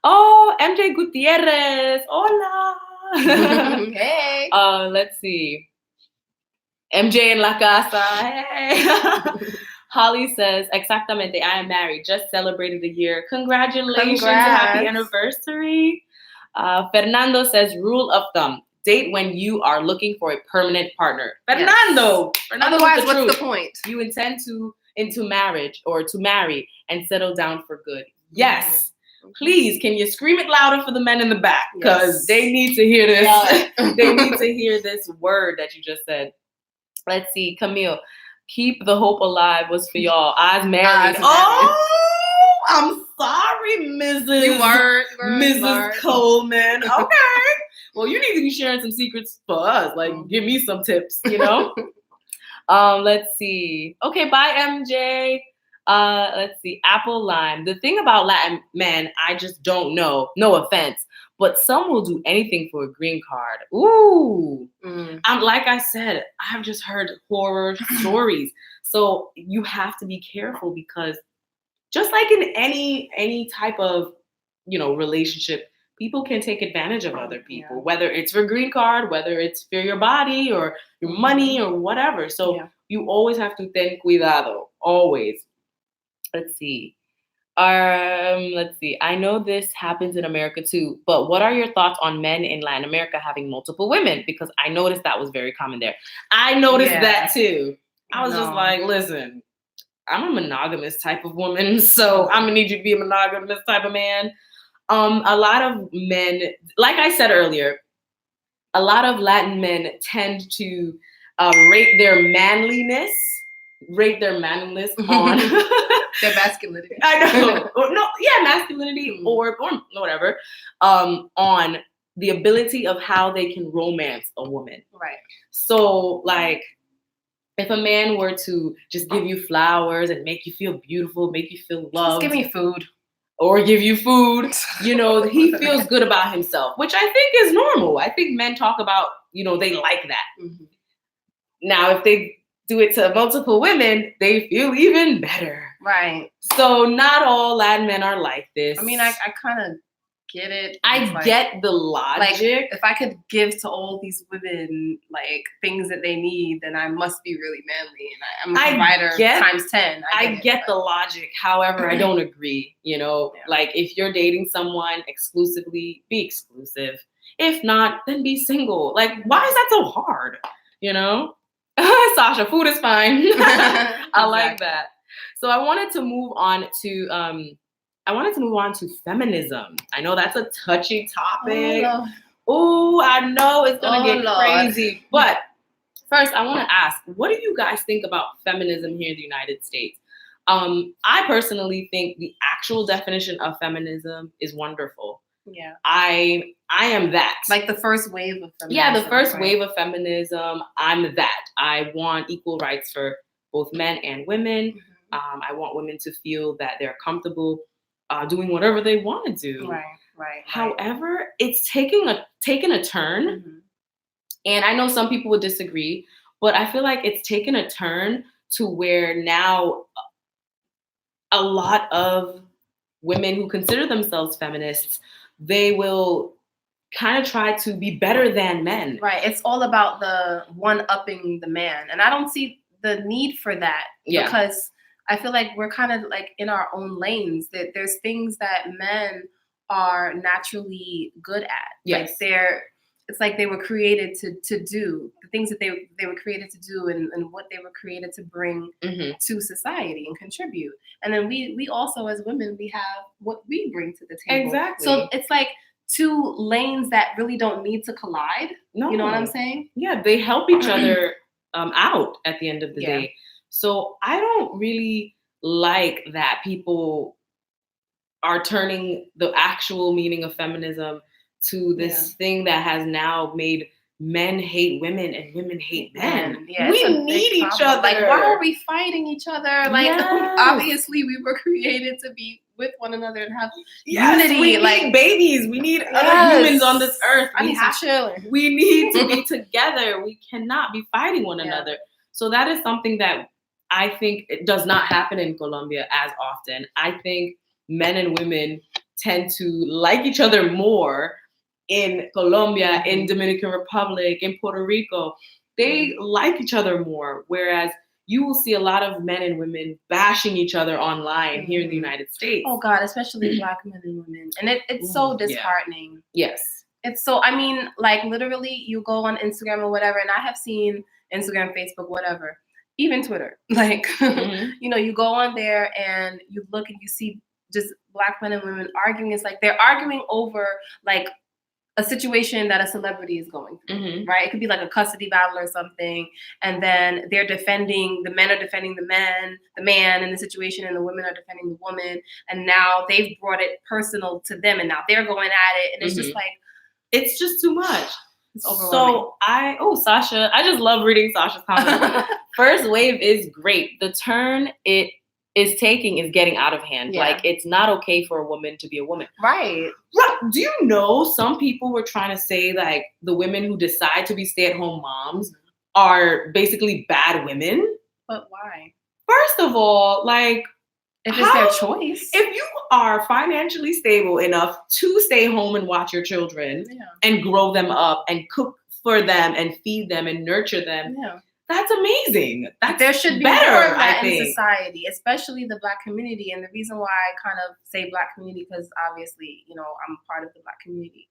Oh, MJ Gutierrez. Hola. Hey. Let's see. MJ en la casa. Hey. Holly says, exactamente, I am married. Just celebrated a year. Congratulations. Happy anniversary. Fernando says, rule of thumb. Date when you are looking for a permanent partner. Fernando! Yes. Otherwise, what's the point? You intend into marriage or to marry and settle down for good. Yes. Please, can you scream it louder for the men in the back? Because they need to hear this. Yeah. They need to hear this word that you just said. Let's see. Camille. Keep the hope alive was for y'all. I was married. Oh, I'm sorry, Mrs. You were Mrs. Coleman. Okay. Well, you need to be sharing some secrets for us. Like, give me some tips, Let's see. Okay, bye, MJ. Let's see. Apple Lime. The thing about Latin men, I just don't know. No offense. But some will do anything for a green card. Ooh. I'm like I said, I've just heard horror stories. So you have to be careful because just like in any type of, relationship, people can take advantage of other people, whether it's for green card, whether it's for your body or your money or whatever. So you always have to ten cuidado, always. Let's see. I know this happens in America too, but what are your thoughts on men in Latin America having multiple women? Because I noticed that was very common there. I noticed that too. I was just like, listen, I'm a monogamous type of woman, so I'm gonna need you to be a monogamous type of man. A lot of men, like I said earlier, a lot of Latin men tend to rate their manliness on their masculinity. I know. Masculinity or whatever, on the ability of how they can romance a woman. Right. So, like, if a man were to just give you flowers and make you feel beautiful, make you feel loved. Just give me food. Or give you food, he feels good about himself, which I think is normal. I think men talk about, they like that. Mm-hmm. Now, if they do it to multiple women, they feel even better. Right. So not all Latin men are like this. I mean, I kind of get it. I get the logic. Like, if I could give to all these women like things that they need, then I must be really manly, and I'm a provider times 10. I get the logic. However, I don't agree. Like, if you're dating someone exclusively, be exclusive. If not, then be single. Like, why is that so hard? Sasha, food is fine. I like that. So I wanted to move on to feminism. I know that's a touchy topic. Oh, I know it's gonna get crazy. But first, I want to ask, what do you guys think about feminism here in the United States? I personally think the actual definition of feminism is wonderful. Yeah. I am that. Like the first wave of feminism. Yeah, the first wave of feminism. I'm that. I want equal rights for both men and women. Mm-hmm. I want women to feel that they're comfortable doing whatever they want to do. Right. However, it's taken a turn. Mm-hmm. And I know some people would disagree, but I feel like it's taken a turn to where now a lot of women who consider themselves feminists, they will kind of try to be better than men. Right. It's all about the one-upping the man. And I don't see the need for that because I feel like we're kind of like in our own lanes. That there's things that men are naturally good at. Yes. Like it's like they were created to do the things that they were created to do and what they were created to bring to society and contribute. And then we also, as women, we have what we bring to the table. Exactly. So it's like two lanes that really don't need to collide. No. You know what I'm saying? Yeah, they help each other out at the end of the day. So I don't really like that people are turning the actual meaning of feminism to this thing that has now made men hate women and women hate men. Yeah, we need each other. Like, why are we fighting each other? Like, obviously we were created to be with one another and have unity. We need babies. We need other humans on this earth. We need to be together. We cannot be fighting one another. So that is something that I think it does not happen in Colombia as often. I think men and women tend to like each other more in Colombia, in Dominican Republic, in Puerto Rico. They like each other more, whereas you will see a lot of men and women bashing each other online here in the United States. Oh God, especially Black men and women. And it's so disheartening. Yes. It's so, I mean, like literally you go on Instagram or whatever, and I have seen Instagram, Facebook, whatever, even Twitter. Like, you go on there and you look and you see just Black men and women arguing. It's like they're arguing over like a situation that a celebrity is going through, right? It could be like a custody battle or something. And then the men are defending the man in the situation, and the women are defending the woman. And now they've brought it personal to them, and now they're going at it. And it's just like, it's just too much. It's overwhelming. So Sasha, I just love reading Sasha's comments. First wave is great. The turn it is taking is getting out of hand. Yeah. Like, it's not okay for a woman to be a woman. Right. Do you know some people were trying to say like the women who decide to be stay-at-home moms are basically bad women? But why? First of all, like, If it's their choice. If you are financially stable enough to stay home and watch your children and grow them up and cook for them and feed them and nurture them, that's amazing. There should be better, more of that in society, especially the Black community. And the reason why I kind of say Black community, because obviously, you know, I'm part of the Black community.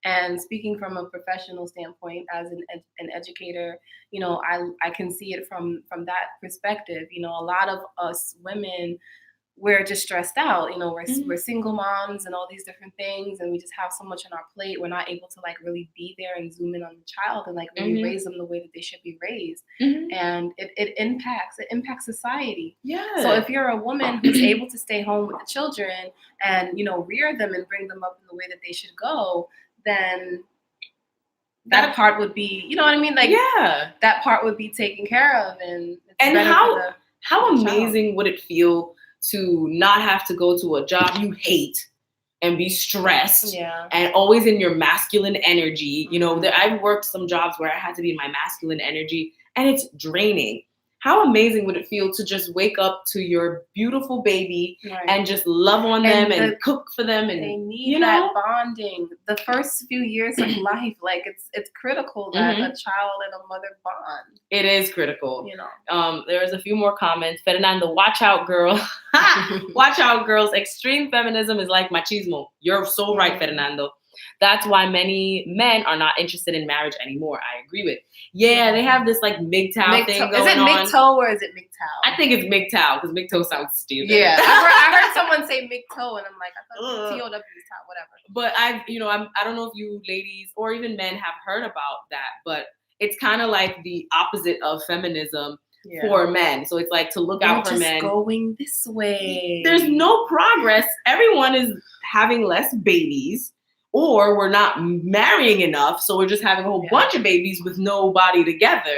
And speaking from a professional standpoint, as an educator, you know, I can see it from that perspective. You know, a lot of us women, we're just stressed out. You know, we're single moms and all these different things, and we just have so much on our plate. We're not able to like really be there and zoom in on the child and like really raise them the way that they should be raised. And it impacts society. So if you're a woman who's able to stay home with the children and, you know, rear them and bring them up in the way that they should go, then that part would be, you know what I mean? Like, that part would be taken care of. And how amazing would it feel to not have to go to a job you hate and be stressed and always in your masculine energy. You know, I've worked some jobs where I had to be in my masculine energy and it's draining. How amazing would it feel to just wake up to your beautiful baby and just love on them and cook for them? And they need that bonding. The first few years of life, like it's critical that a child and a mother bond. It is critical. You know, there's a few more comments. Fernando, watch out, girl. Watch out, girls. Extreme feminism is like machismo. You're so right, Fernando. That's why many men are not interested in marriage anymore. I agree with. Yeah, they have this like MGTOW thing going on. Is it MGTOW or is it MGTOW? I think it's MGTOW because MGTOW sounds stupid. Yeah, I heard someone say MGTOW and I'm like, I thought TOW is TOW, whatever. But I don't know if you ladies or even men have heard about that, but it's kind of like the opposite of feminism. For men. So it's like to look out for men. Going this way. There's no progress. Everyone is having less babies, or we're not marrying enough. So we're just having a whole bunch of babies with nobody together.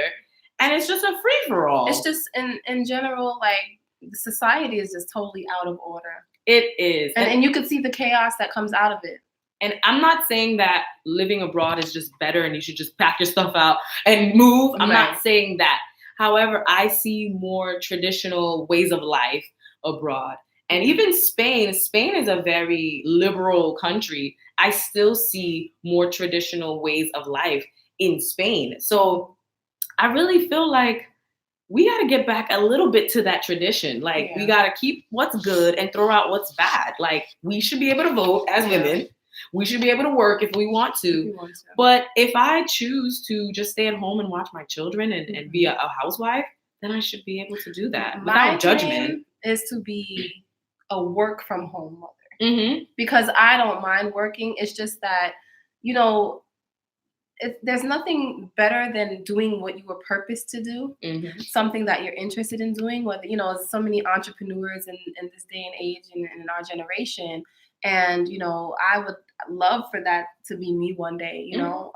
And it's just a free-for-all. It's just in general, like society is just totally out of order. It is. And you can see the chaos that comes out of it. And I'm not saying that living abroad is just better and you should just pack your stuff out and move. I'm not saying that. However, I see more traditional ways of life abroad. And even Spain is a very liberal country. I still see more traditional ways of life in Spain. So I really feel like we got to get back a little bit to that tradition. Like we got to keep what's good and throw out what's bad. Like we should be able to vote as women. We should be able to work if we want to. But if I choose to just stay at home and watch my children and be a housewife, then I should be able to do that without judgment. Is to be a work from home mother. Because I don't mind working. It's just that, you know, there's nothing better than doing what you were purposed to do, something that you're interested in doing. Whether, you know, so many entrepreneurs in this day and age and in our generation. And, you know, I would love for that to be me one day, you know.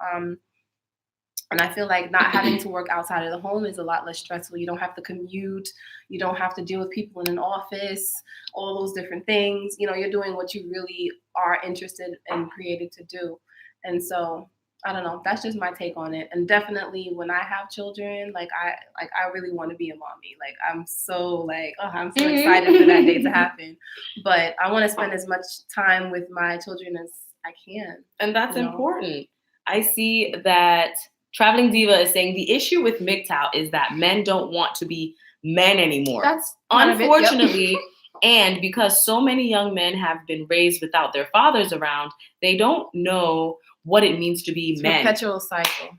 And I feel like not having to work outside of the home is a lot less stressful. You don't have to commute. You don't have to deal with people in an office, all those different things. You know, you're doing what you really are interested and created to do. And so, I don't know. That's just my take on it. And definitely when I have children, I really want to be a mommy. Like I'm so excited for that day to happen. But I want to spend as much time with my children as I can. And that's important. I see that Traveling Diva is saying the issue with MGTOW is that men don't want to be men anymore. That's unfortunately. And because so many young men have been raised without their fathers around, they don't know what it means to be men. Perpetual cycle.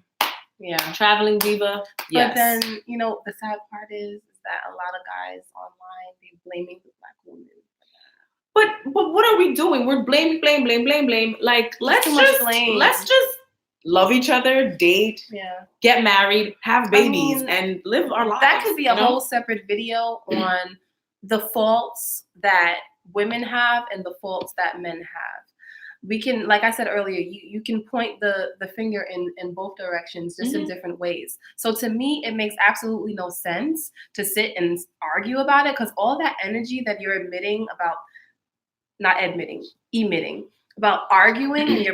Yeah. Traveling Diva. Yes. But then, you know, the sad part is that a lot of guys online, they're blaming the Black women. But what are we doing? We're blame. Like let's just love each other, date, get married, have babies, and live our lives. That could be a whole separate video on the faults that women have and the faults that men have. We can, like I said earlier, you can point the finger in both directions, just in different ways. So to me, it makes absolutely no sense to sit and argue about it, because all that energy that you're emitting about arguing,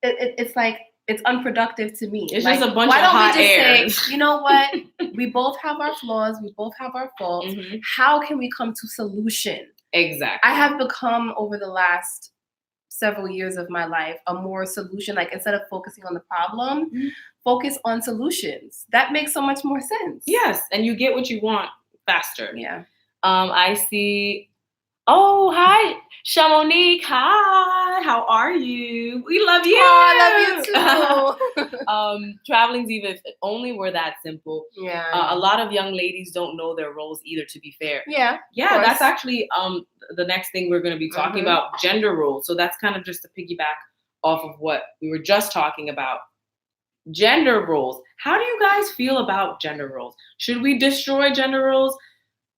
it's like, it's unproductive to me. It's like, just a bunch of hot air. Say, you know what? We both have our flaws. We both have our faults. How can we come to solution? Exactly. I have become, over the last several years of my life, a more solution, like instead of focusing on the problem, focus on solutions. That makes so much more sense. Yes, and you get what you want faster. Yeah. I see. Oh, hi, Shamonique. Hi, how are you? We love you. Oh, I love you too. Traveling's even only were that simple. Yeah. A lot of young ladies don't know their roles either, to be fair. Yeah. Yeah, that's actually the next thing we're going to be talking about, gender roles. So that's kind of just to piggyback off of what we were just talking about. Gender roles. How do you guys feel about gender roles? Should we destroy gender roles?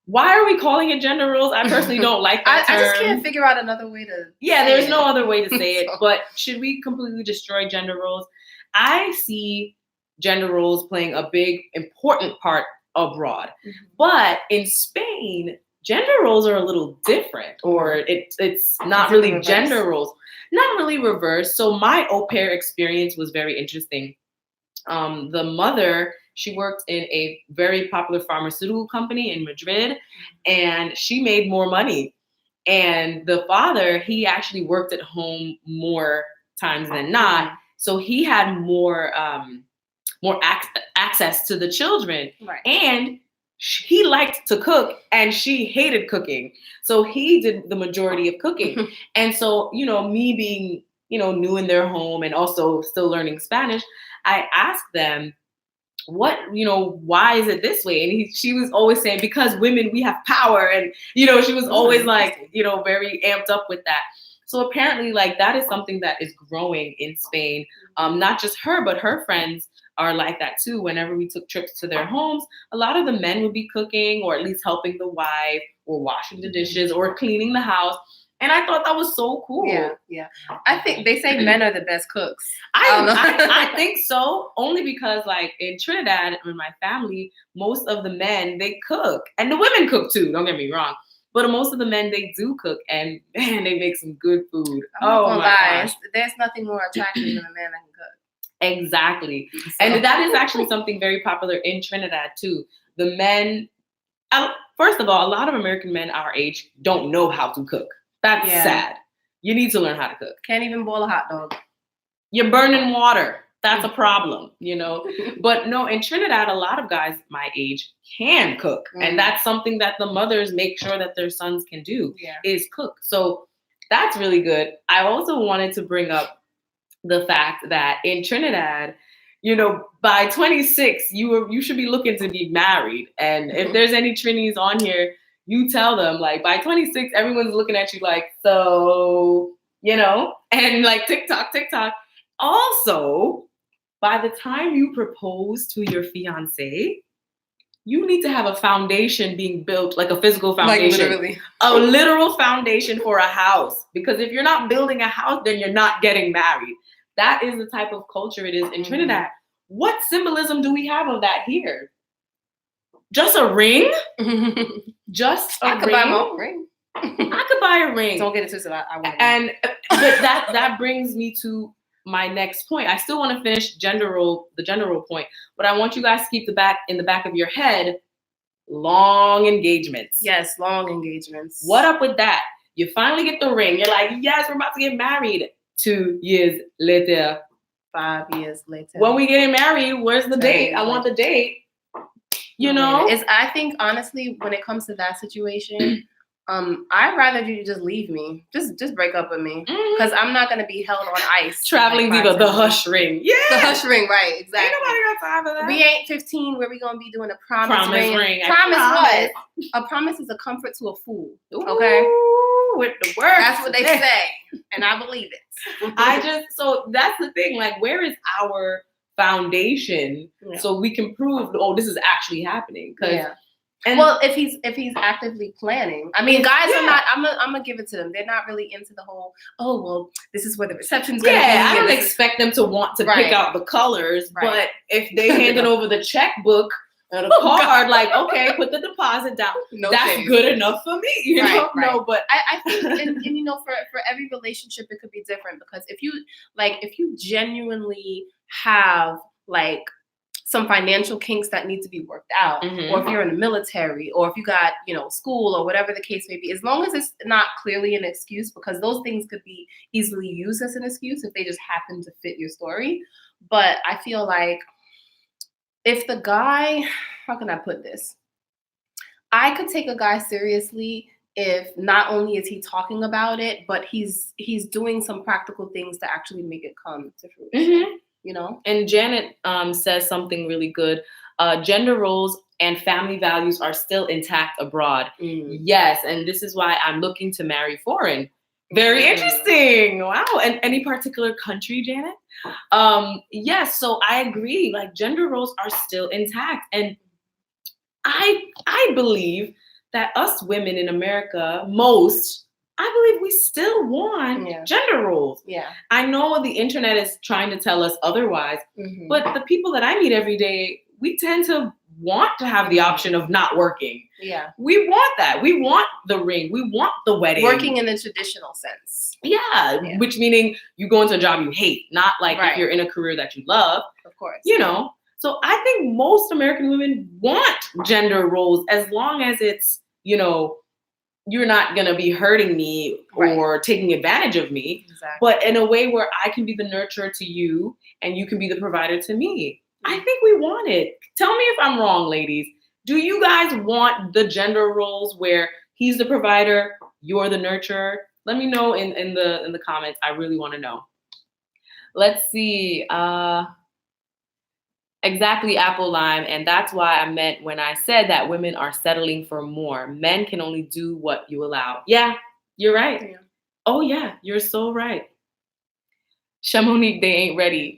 Why are we calling it gender roles? I personally don't like that term. I just can't figure out another way to there's no other way to say it. But should we completely destroy gender roles? I see gender roles playing a big, important part abroad. But in Spain, gender roles are a little different, or it's not really gender roles. Not really reversed. So my au pair experience was very interesting. The mother, she worked in a very popular pharmaceutical company in Madrid, and she made more money. And the father, he actually worked at home more times than not. So he had more access to the children. Right. And he liked to cook, and she hated cooking. So he did the majority of cooking. And so, me being, new in their home and also still learning Spanish, I asked them, why is it this way? And she was always saying, because women, we have power. And, she was always like, very amped up with that. So apparently, like, that is something that is growing in Spain. Not just her, but her friends are like that too. Whenever we took trips to their homes, a lot of the men would be cooking, or at least helping the wife, or washing the dishes, or cleaning the house. And I thought that was so cool. Yeah. I think they say men are the best cooks. I think so, only because, like, in Trinidad, in my family, most of the men, they cook. And the women cook too, don't get me wrong. But most of the men, they do cook. And, man, they make some good food. Oh, my gosh. There's nothing more attractive than a man that can cook. Exactly. So. And that is actually something very popular in Trinidad too. The men, first of all, a lot of American men our age don't know how to cook. That's sad. You need to learn how to cook. Can't even boil a hot dog. You're burning water. That's a problem, But no, in Trinidad, a lot of guys my age can cook. And that's something that the mothers make sure that their sons can do, is cook. So that's really good. I also wanted to bring up the fact that in Trinidad, by 26, you should be looking to be married. And if there's any Trinis on here, you tell them, like, by 26, everyone's looking at you like, so, and like TikTok. Also, by the time you propose to your fiance, you need to have a foundation being built, like a physical foundation. Like literally. A literal foundation for a house. Because if you're not building a house, then you're not getting married. That is the type of culture it is in Trinidad. What symbolism do we have of that here? Just a ring? Just a ring? I could buy a ring. I could buy a ring. Don't get it twisted. I want and but that brings me to my next point. I still want to finish the gender role point, but I want you guys to keep in the back of your head, long engagements. Yes, long engagements. What up with that? You finally get the ring. You're like, yes, we're about to get married. 2 years later. 5 years later. When we getting married, where's the date? I want the date. I think, honestly, when it comes to that situation, I'd rather you just leave me. Just break up with me. Because I'm not going to be held on ice. Traveling diva, the hush ring. Yeah. The hush ring, right. Exactly. Ain't nobody got time for that. We ain't 15 where we going to be doing a promise ring. Promise what? A promise is a comfort to a fool. Okay? Ooh, with the words. That's what they say. And I believe it. So that's the thing. Like, where is our foundation so we can prove, this is actually happening? Well, if he's actively planning, I mean, guys are not. I'm gonna give it to them. They're not really into the whole. This is where the reception's gonna be. I don't expect them to want to pick out the colors, but if they handed over the checkbook and a card, like, okay, put the deposit down. That's good enough for me. You know? No, but I think, and for every relationship, it could be different, because if you genuinely have, like, some financial kinks that need to be worked out, or if you're in the military, or if you got, school or whatever the case may be, as long as it's not clearly an excuse, because those things could be easily used as an excuse if they just happen to fit your story. But I feel like if the guy, how can I put this? I could take a guy seriously if not only is he talking about it, but he's doing some practical things to actually make it come to fruition. And Janet says something really good. Gender roles and family values are still intact abroad. Yes, and this is why I'm looking to marry foreign. Very interesting. Wow. And any particular country, Janet? Yes, so I agree. Like, gender roles are still intact. And I believe that us women in America, I believe we still want gender roles. Yeah. I know the internet is trying to tell us otherwise, but the people that I meet every day, we tend to want to have the option of not working. Yeah. We want that. We want the ring. We want the wedding. Working in the traditional sense. Yeah. Which meaning you go into a job you hate, not like if you're in a career that you love. Of course. So I think most American women want gender roles as long as it's, you're not going to be hurting me or taking advantage of me, but in a way where I can be the nurturer to you and you can be the provider to me. I think we want it. Tell me if I'm wrong, ladies. Do you guys want the gender roles where he's the provider, you're the nurturer? Let me know in the comments. I really want to know. Let's see. Exactly, apple lime. And that's why I meant when I said that women are settling for more. Men can only do what you allow. Yeah, you're right. Yeah. Oh, yeah, you're so right. Shamonique, they ain't ready.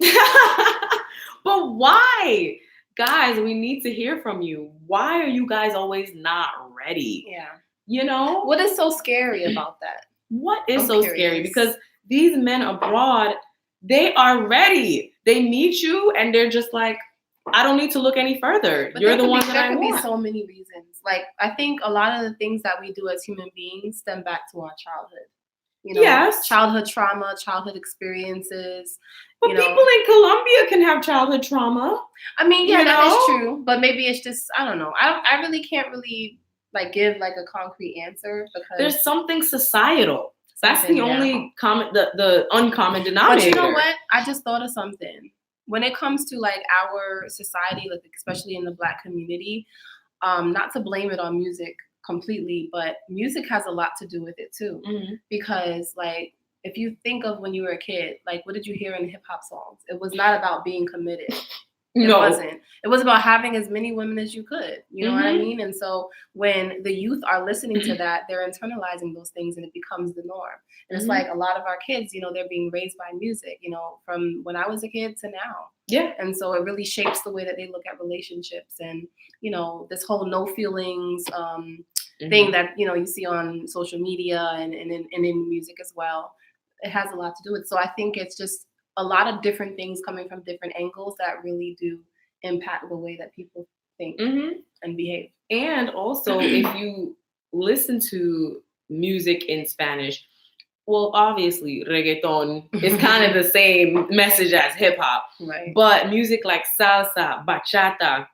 But why? Guys, we need to hear from you. Why are you guys always not ready? Yeah. What is so scary about that? What is so scary? Because these men abroad, they are ready. They meet you and they're just like, I don't need to look any further. But you're the one that I want. There could be so many reasons. Like, I think a lot of the things that we do as human beings stem back to our childhood. Yes. Childhood trauma, childhood experiences. But people in Colombia can have childhood trauma. I mean, yeah, that is true. But maybe it's just, I don't know. I really can't really give like a concrete answer because there's something societal. That's the only the uncommon denominator. But you know what? I just thought of something. When it comes to like our society, like especially in the Black community, not to blame it on music completely, but music has a lot to do with it too. Because like, if you think of when you were a kid, like what did you hear in hip hop songs? It was not about being committed. It wasn't. It was about having as many women as you could. You know what I mean? And so when the youth are listening to that, they're internalizing those things and it becomes the norm. And it's like a lot of our kids, they're being raised by music, from when I was a kid to now. Yeah. And so it really shapes the way that they look at relationships and, this whole no feelings thing that, you see on social media and in music as well. It has a lot to do with it. So I think it's just a lot of different things coming from different angles that really do impact the way that people think and behave. And also, if you listen to music in Spanish, well, obviously, reggaeton is kind of the same message as hip hop. Right. But music like salsa, bachata,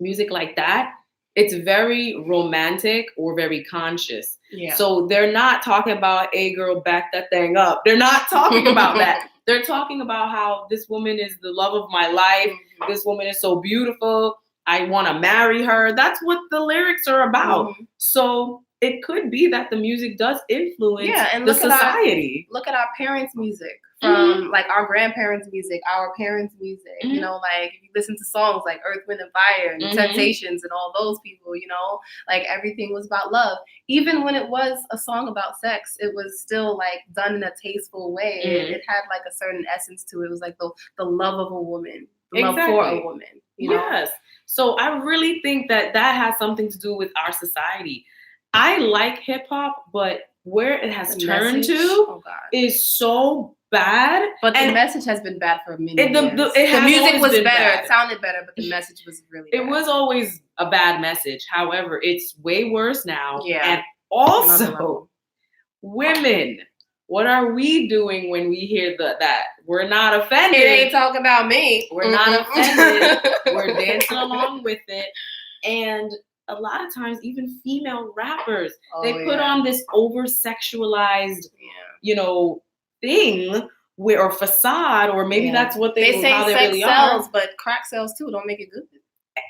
music like that, it's very romantic or very conscious. Yeah. So they're not talking about, hey, girl, back that thing up. They're not talking about that. They're talking about how this woman is the love of my life. This woman is so beautiful. I want to marry her. That's what the lyrics are about. So it could be that the music does influence the society. Look at our parents' music. From like our grandparents' music, our parents' music, like if you listen to songs like Earth, Wind, and Fire and the Temptations and all those people, like everything was about love. Even when it was a song about sex, it was still like done in a tasteful way. It had like a certain essence to it. It was like the love of a woman, the love for a woman. Yes. So I really think that has something to do with our society. I like hip hop, but where it has turned to is so bad. But the message has been bad for many years. The music was better. Bad. It sounded better, but the message was really bad. It was always a bad message. However, it's way worse now. Yeah. And also, women, what are we doing when we hear that? We're not offended. It ain't talking about me. We're not offended. We're dancing along with it. And a lot of times, even female rappers, they put on this over-sexualized, thing or facade, or maybe that's what they say. How they sex really sells, are. but crack sells too. Don't make it good.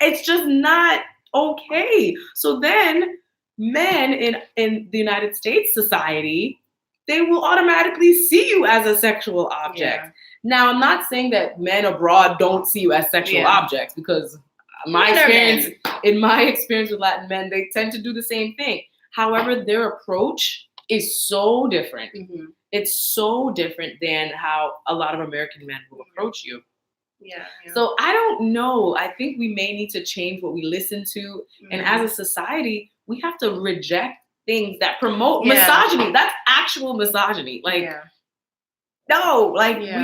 It's just not okay. So then, men in the United States society, they will automatically see you as a sexual object. Yeah. Now, I'm not saying that men abroad don't see you as sexual objects, because in my experience with Latin men, they tend to do the same thing. However, their approach is so different. Mm-hmm. It's so different than how a lot of American men will approach you. Yeah. So I don't know. I think we may need to change what we listen to. Mm-hmm. And as a society, we have to reject things that promote misogyny. That's actual misogyny. We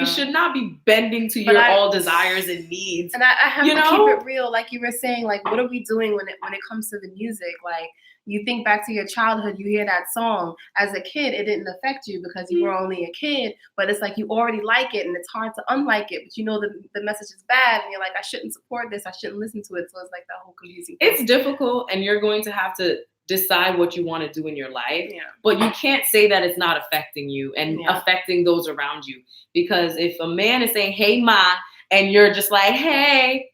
should not be bending to your all desires and needs. And I have to keep it real. Like you were saying, like, what are we doing when it comes to the music? Like, you think back to your childhood, you hear that song. As a kid, it didn't affect you because you were only a kid, but it's like you already like it and it's hard to unlike it, but the message is bad and you're like, I shouldn't support this, I shouldn't listen to it. So it's like that whole confusing thing. It's difficult, and you're going to have to decide what you want to do in your life, but you can't say that it's not affecting you and affecting those around you. Because if a man is saying, hey, ma, and you're just like, hey,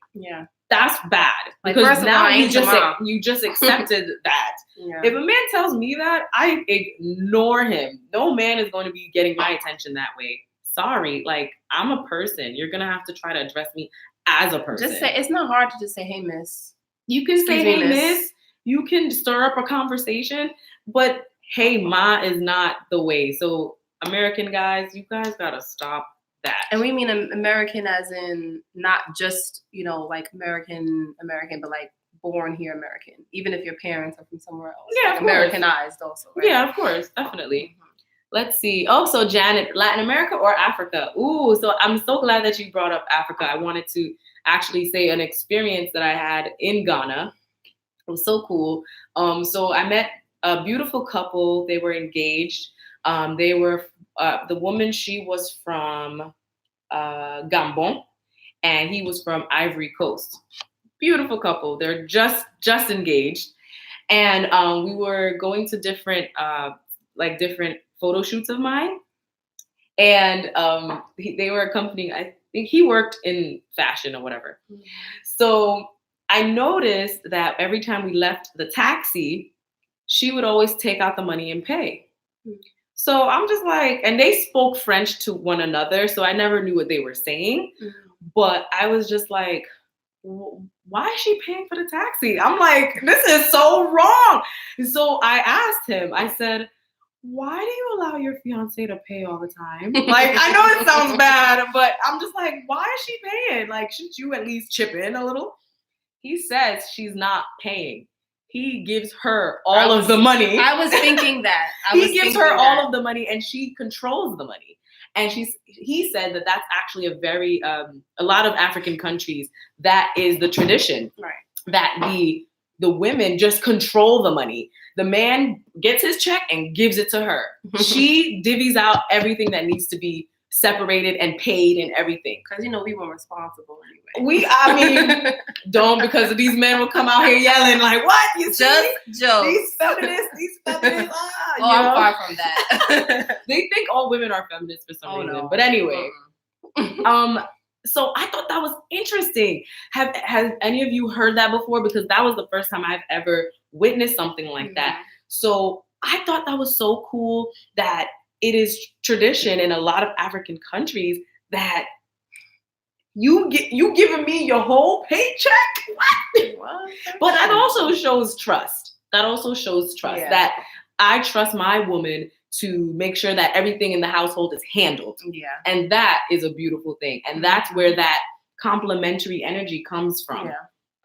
that's bad. Because now you just accepted that. Yeah. If a man tells me that, I ignore him. No man is going to be getting my attention that way. Sorry, like, I'm a person. You're gonna have to try to address me as a person. Just say, it's not hard to just say, hey, miss. You can say, hey, miss. You can stir up a conversation, but hey, ma is not the way. So American guys, you guys gotta stop that. And we mean American as in not just, like American, but like born here American, even if your parents are from somewhere else. Yeah, like Americanized also. Right? Yeah, of course, definitely. Mm-hmm. Let's see. Oh, so Janet, Latin America or Africa? Ooh, so I'm so glad that you brought up Africa. I wanted to actually say an experience that I had in Ghana. It was so cool. So I met a beautiful couple. They were engaged. They were the woman. She was from Gabon, and he was from Ivory Coast. Beautiful couple. They're just engaged, and we were going to different photo shoots of mine, and they were accompanying. I think he worked in fashion or whatever. Mm-hmm. So I noticed that every time we left the taxi, she would always take out the money and pay. Mm-hmm. So I'm just like, and they spoke French to one another, so I never knew what they were saying. Mm-hmm. But I was just like, why is she paying for the taxi? I'm like, this is so wrong. And so I asked him, I said, why do you allow your fiance to pay all the time? Like, I know it sounds bad, but I'm just like, why is she paying? Like, shouldn't you at least chip in a little? He says she's not paying. He gives her all of the money. I was thinking that. He gives her all of the money, and she controls the money. And he said that that's actually a very, a lot of African countries, that is the tradition. Right. That the women just control the money. The man gets his check and gives it to her. She divvies out everything that needs to be separated and paid and everything. Because, we were responsible anyway. Don't, because these men will come out here yelling like, what? You see? Just jokes. These feminists. I'm far from that. They think all women are feminists for some reason. No. But anyway, so I thought that was interesting. Has any of you heard that before? Because that was the first time I've ever witnessed something like that. So I thought that was so cool that it is tradition in a lot of African countries that you giving me your whole paycheck? What? But that also shows trust. That I trust my woman to make sure that everything in the household is handled. Yeah. And that is a beautiful thing. And that's where that complementary energy comes from. Yeah.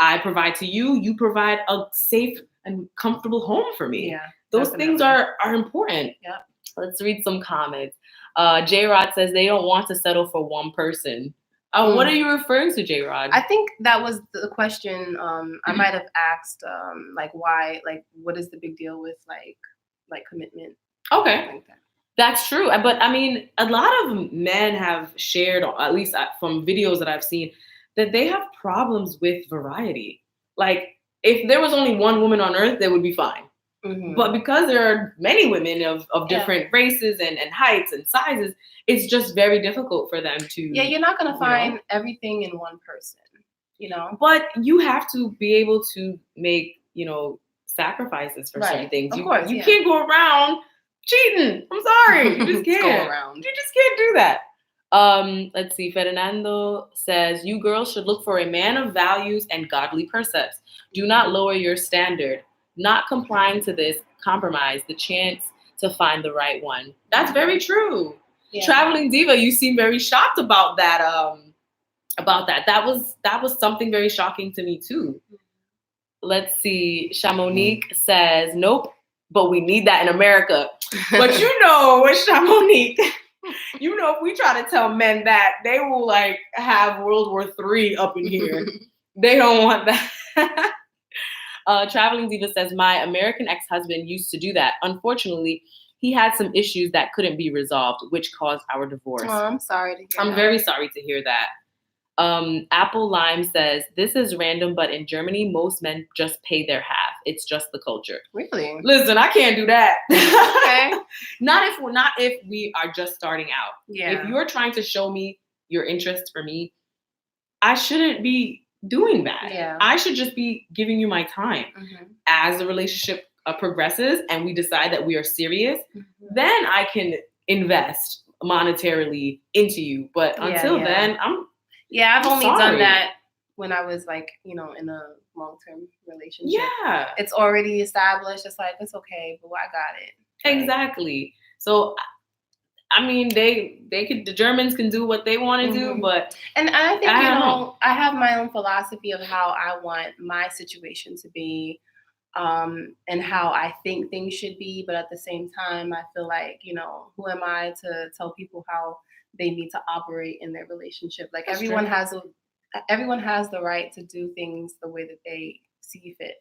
I provide to you, you provide a safe and comfortable home for me. Yeah, those things are important. Yeah. Let's read some comments. J-Rod says they don't want to settle for one person. What are you referring to, J-Rod? I think that was the question I might have asked, why, what is the big deal with, like commitment? Okay. Like that. That's true. But I mean, a lot of men have shared, at least from videos that I've seen, that they have problems with variety. Like, if there was only one woman on earth, they would be fine. Mm-hmm. But because there are many women of different races and heights and sizes, it's just very difficult for them to... Yeah, you're not going to find everything in one person, But you have to be able to make, sacrifices for certain things. Of course, you can't go around cheating. I'm sorry. You just can't. Go around. You just can't do that. Let's see. Fernando says, you girls should look for a man of values and godly precepts. Do not lower your standard. Not complying to this compromise the chance to find the right one. That's very true. Yeah. Traveling Diva, you seem very shocked about that. That was something very shocking to me too. Let's see. Chamonix says, nope, but we need that in America. But with Chamonix, if we try to tell men that, they will have World War III up in here. They don't want that. Traveling Diva says, my American ex-husband used to do that. Unfortunately, he had some issues that couldn't be resolved, which caused our divorce. Oh, I'm sorry to hear that. I'm very sorry to hear that. Apple Lime says, this is random, but in Germany, most men just pay their half. It's just the culture. Really? Listen, I can't do that. Okay. Not if we are just starting out. Yeah. If you're trying to show me your interest for me, I shouldn't be doing that. Yeah. I should just be giving you my time. Mm-hmm. As the relationship progresses and we decide that we are serious, then I can invest monetarily into you. But until then, I've only done that when I was in a long-term relationship. Yeah. It's already established. It's like, it's okay, but I got it. Right? Exactly. So, I mean, the Germans can do what they want to do, but... And I think, I have my own philosophy of how I want my situation to be, and how I think things should be. But at the same time, I feel like, who am I to tell people how they need to operate in their relationship? Like, everyone has the right to do things the way that they see fit,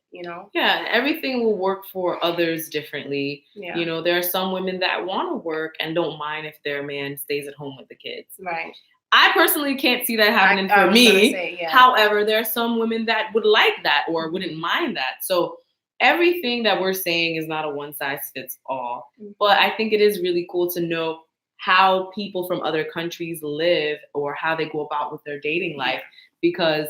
Yeah, everything will work for others differently. Yeah. There are some women that want to work and don't mind if their man stays at home with the kids. Right. I personally can't see that happening for me. However, there are some women that would like that or wouldn't mind that. So everything that we're saying is not a one size fits all. Mm-hmm. But I think it is really cool to know how people from other countries live or how they go about with their dating life. Because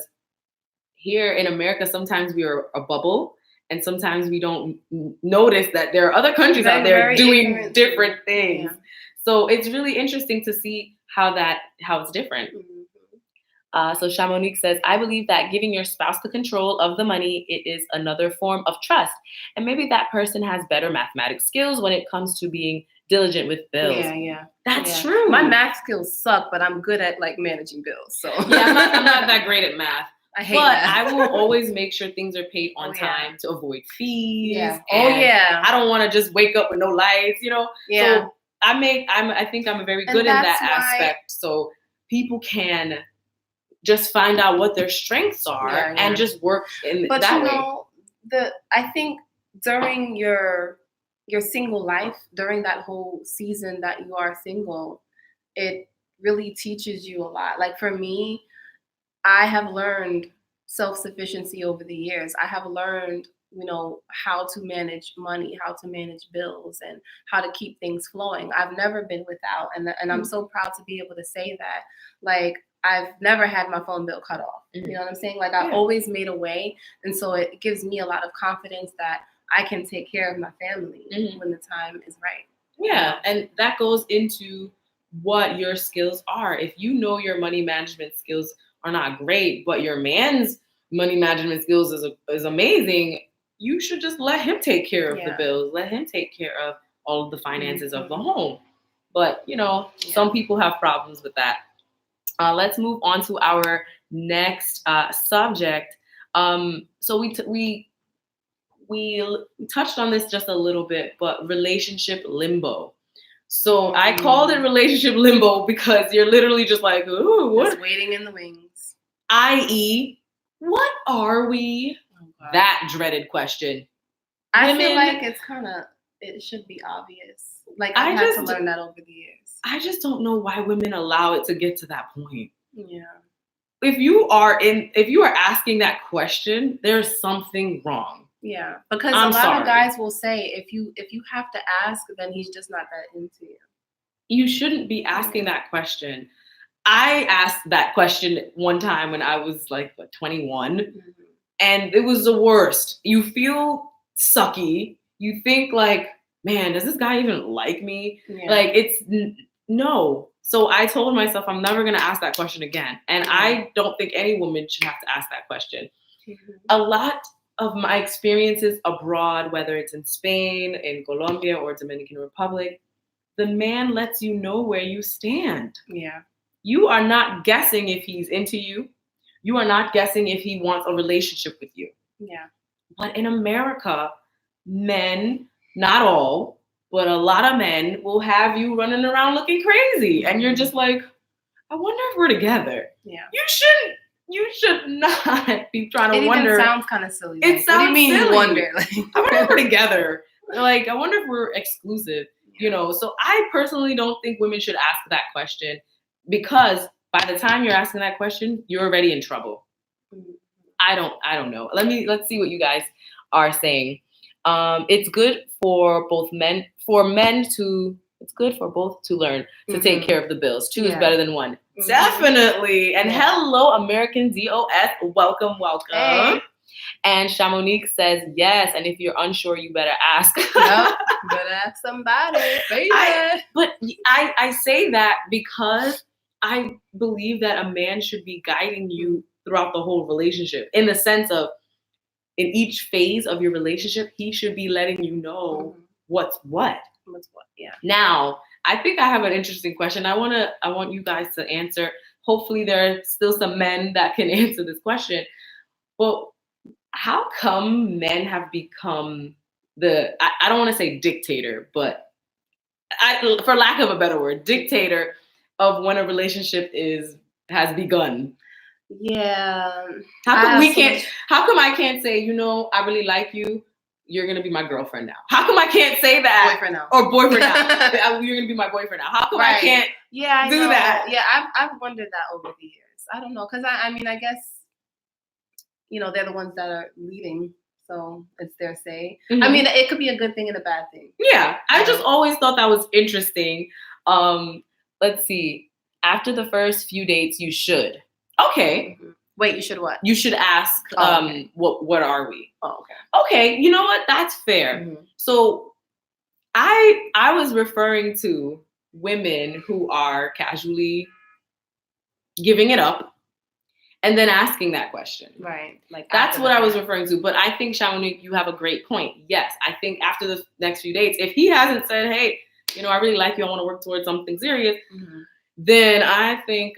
here in America, sometimes we are a bubble and sometimes we don't notice that there are other countries out there doing different things. Yeah. So it's really interesting to see how it's different. Mm-hmm. So Chamonix says, I believe that giving your spouse the control of the money, it is another form of trust. And maybe that person has better mathematics skills when it comes to being diligent with bills. Yeah. That's true. My math skills suck, but I'm good at managing bills. So yeah, I'm not that great at math. I hate math. I will always make sure things are paid on time to avoid fees. Yeah. I don't want to just wake up with no lights, Yeah. So I think I'm very good in that aspect. So people can just find out what their strengths are and just work in that way. I think during your single life, during that whole season that you are single, it really teaches you a lot. Like for me, I have learned self-sufficiency over the years. I have learned, how to manage money, how to manage bills, and how to keep things flowing. I've never been without, and I'm so proud to be able to say that. Like, I've never had my phone bill cut off. Mm-hmm. You know what I'm saying? Like, I always made a way, and so it gives me a lot of confidence that I can take care of my family when the time is right. Yeah, and that goes into what your skills are. If you know your money management skills are not great, but your man's money management skills is amazing, you should just let him take care of the bills. Let him take care of all of the finances of the home. But, some people have problems with that. Let's move on to our next subject. So we touched on this just a little bit, but relationship limbo. So I called it relationship limbo because you're literally just like, ooh, what? Just waiting in the wings. I.e., what are we? That dreaded question. I feel like it should be obvious. Like I had to learn that over the years. I just don't know why women allow it to get to that point. Yeah. If you are asking that question, there's something wrong. Yeah, because a lot of guys will say if you have to ask, then he's just not that into you. You shouldn't be asking that question. I asked that question one time when I was like 21, and it was the worst. You feel sucky. You think like, man, does this guy even like me? Yeah. Like it's no. So I told myself I'm never gonna ask that question again, and I don't think any woman should have to ask that question. A lot of my experiences abroad, whether it's in Spain, in Colombia, or Dominican Republic, the man lets you know where you stand. Yeah. You are not guessing if he's into you. You are not guessing if he wants a relationship with you. Yeah. But in America, men, not all, but a lot of men will have you running around looking crazy. And you're just like, I wonder if we're together. Yeah. You should not be trying to wonder. It even sounds kind of silly. It sounds silly. What do you mean you wonder? I wonder if we're together. Like, I wonder if we're exclusive. You know, so I personally don't think women should ask that question, because by the time you're asking that question, you're already in trouble. I don't know. Let's see what you guys are saying. It's good for both men. It's good for both to learn to take care of the bills. Two is better than one. Definitely. And hello, American DOS. Welcome. Hey. And Shamonique says yes. And if you're unsure, you better ask. Yep. Better ask somebody. I say that because I believe that a man should be guiding you throughout the whole relationship, in the sense of in each phase of your relationship, he should be letting you know what's what. Yeah. Now, I think I have an interesting question. I want you guys to answer. Hopefully there are still some men that can answer this question. Well, how come men have become I don't want to say dictator, but for lack of a better word, dictator of when a relationship has begun? Yeah. How come I can't say, I really like you, you're gonna be my girlfriend now? How come I can't say that? Boyfriend now. Or boyfriend now. You're gonna be my boyfriend now. How come I can't do that? Yeah, I've wondered that over the years. I don't know, because I mean, I guess, they're the ones that are leading, so it's their say. Mm-hmm. I mean, it could be a good thing and a bad thing. Yeah, I just always thought that was interesting. Let's see. After the first few dates, you should. Okay. Mm-hmm. Wait, you should what? You should ask, okay. What are we? Oh, okay. Okay, you know what? That's fair. Mm-hmm. So I was referring to women who are casually giving it up and then asking that question. Right. Like that's what I was referring to. But I think, Shamonique, you have a great point. Yes, I think after the next few dates, if he hasn't said, hey, I really like you, I want to work towards something serious, then I think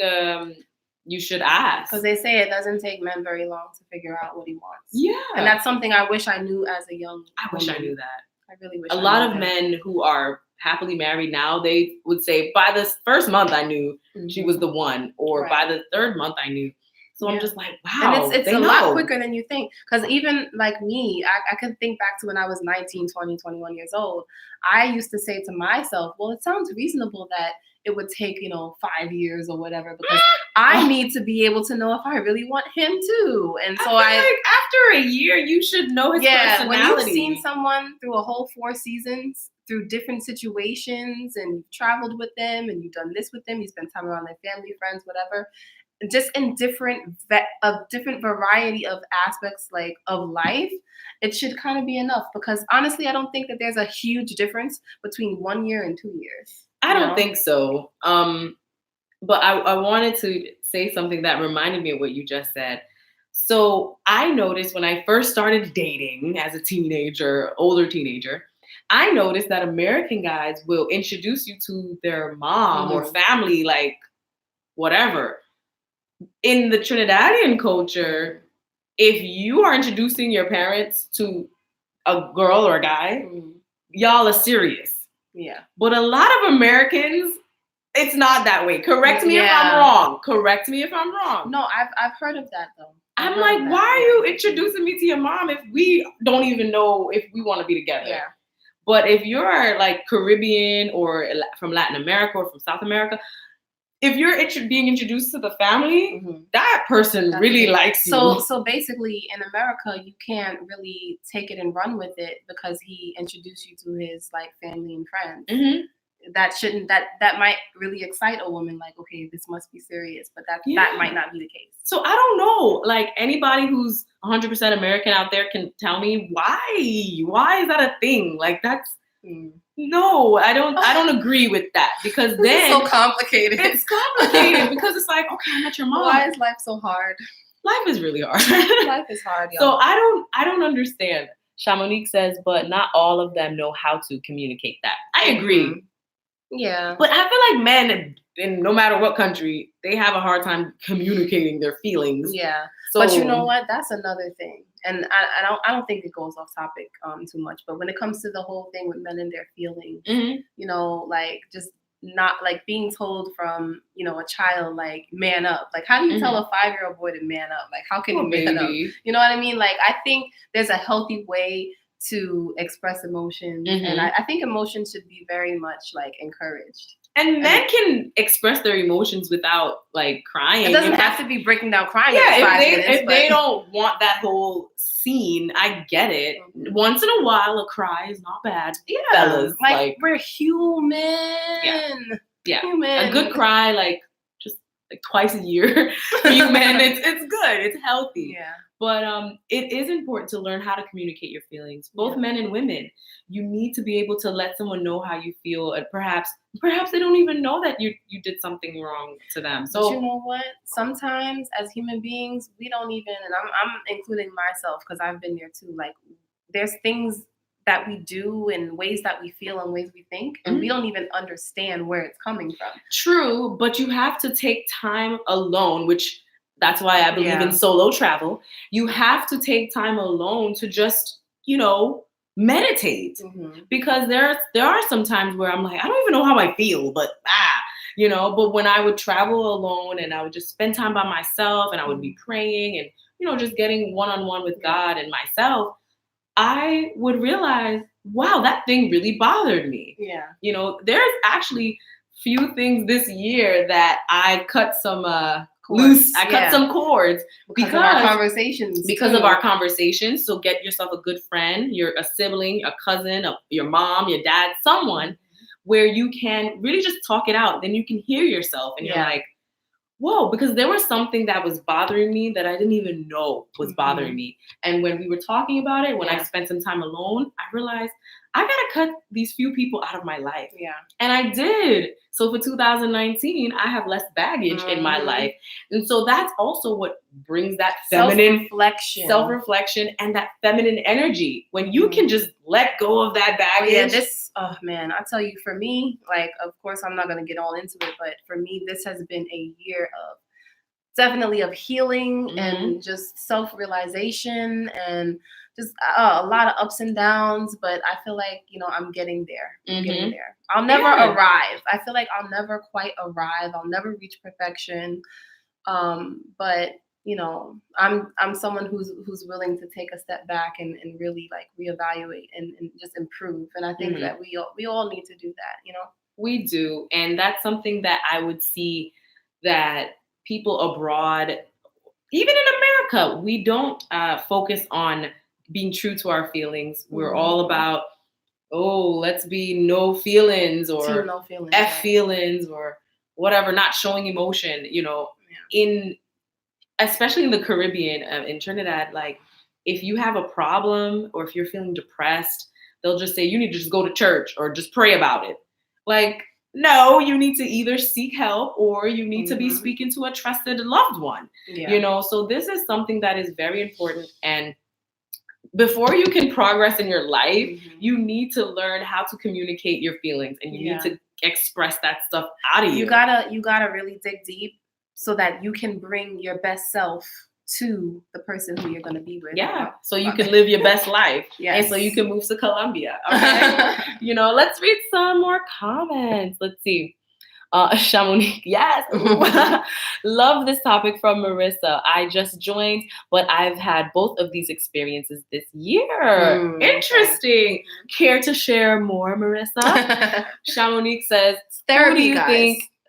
you should ask. Because they say it doesn't take men very long to figure out what he wants. Yeah. And that's something I wish I knew as a young woman. I wish I knew that. I really wish a lot of men who are happily married now, they would say, by the first month I knew she was the one, or by the third month I knew. So I'm just like, wow. And it's a lot quicker than you think. Because even like me, I could think back to when I was 19, 20, 21 years old. I used to say to myself, well, it sounds reasonable that it would take, 5 years or whatever, because I need to be able to know if I really want him too. And so I feel like after a year, you should know his personality. When you've seen someone through a whole 4 seasons, through different situations, and you've traveled with them, and you've done this with them, you spend time around their family, friends, whatever, just in different variety of aspects like of life, it should kind of be enough. Because honestly, I don't think that there's a huge difference between 1 year and 2 years. I don't think so. But I wanted to say something that reminded me of what you just said. So I noticed when I first started dating as a teenager, older teenager, I noticed that American guys will introduce you to their mom or family, like whatever. In the Trinidadian culture, if you are introducing your parents to a girl or a guy, y'all are serious. Yeah. But a lot of Americans, it's not that way. Correct me if I'm wrong. No, I've heard of that though. I'm like, why are you introducing me to your mom if we don't even know if we want to be together? Yeah. But if you're like Caribbean or from Latin America or from South America, if you're being introduced to the family, that person really likes you. So basically, in America, you can't really take it and run with it because he introduced you to his like family and friends. That might really excite a woman. Like, okay, this must be serious, but that might not be the case. So I don't know. Like anybody who's 100% American out there can tell me why. Why is that a thing? Like that's. No, I don't agree with that because then it's so complicated. It's complicated because it's like, okay, I'm not your mom. Why is life so hard? Life is really hard. Life is hard, y'all. So I don't understand. Shamonique says, but not all of them know how to communicate that. I agree. Yeah. But I feel like men, in no matter what country, they have a hard time communicating their feelings. Yeah. So, but you know what? That's another thing. And I don't think it goes off topic too much. But when it comes to the whole thing with men and their feelings, you know, like just not like being told from, you know, a child, like man up. Like how do you tell a 5-year-old boy to man up? Like how can he man up? You know what I mean? Like I think there's a healthy way to express emotions. And I think emotions should be very much like encouraged. And men can express their emotions without like crying. It doesn't have to be breaking down crying. Yeah, if they don't want that whole scene, I get it. Once in a while, a cry is not bad. Yeah, fellas, like we're human. Yeah, human. A good cry, like just like twice a year for you men, it's good. It's healthy. Yeah. But it is important to learn how to communicate your feelings, both men and women. You need to be able to let someone know how you feel, and perhaps they don't even know that you did something wrong to them. So but you know what? Sometimes as human beings, we don't even, and I'm including myself because I've been there too. Like there's things that we do and ways that we feel and ways we think, and we don't even understand where it's coming from. True, but you have to take time alone, which that's why I believe in solo travel. You have to take time alone to just, you know, meditate. Because there are some times where I'm like, I don't even know how I feel, but you know, but when I would travel alone and I would just spend time by myself and I would be praying and, you know, just getting one-on-one with God and myself, I would realize, wow, that thing really bothered me. Yeah. You know, there's actually few things this year that I cut some cut some cords because of our conversations. Because of our conversations. So get yourself a good friend, a sibling, a cousin, your mom, your dad, someone where you can really just talk it out. Then you can hear yourself and you're like, whoa, because there was something that was bothering me that I didn't even know was bothering me. And when we were talking about it, when I spent some time alone, I realized I gotta cut these few people out of my life. Yeah. And I did. So for 2019, I have less baggage in my life. And so that's also what brings that feminine self-reflection and that feminine energy. When you can just let go of that baggage. Oh man, I tell you, for me, like, of course, I'm not going to get all into it, but for me, this has been a year of definitely of healing and just self-realization and just a lot of ups and downs. But I feel like, you know, I'm getting there. I'm getting there. I'll never arrive. I feel like I'll never quite arrive. I'll never reach perfection. But you know, I'm someone who's willing to take a step back and really like reevaluate and just improve. And I think that we all need to do that, you know? We do. And that's something that I would see that people abroad, even in America, we don't focus on being true to our feelings. We're all about, let's be no feelings or no feelings, F feelings or whatever, not showing emotion, you know, especially in the Caribbean, in Trinidad, like if you have a problem or if you're feeling depressed, they'll just say, you need to just go to church or just pray about it. Like, no, you need to either seek help or you need to be speaking to a trusted loved one, you know? So this is something that is very important. And before you can progress in your life, you need to learn how to communicate your feelings and you need to express that stuff out of you. You gotta really dig deep so that you can bring your best self to the person who you're going to be with. Yeah. So you can live your best life. And so you can move to Colombia. Okay. You know, let's read some more comments. Let's see. Chamonix, yes. Love this topic from Marissa. I just joined, but I've had both of these experiences this year. Interesting. Okay. Care to share more, Marissa? Chamonix says, therapy,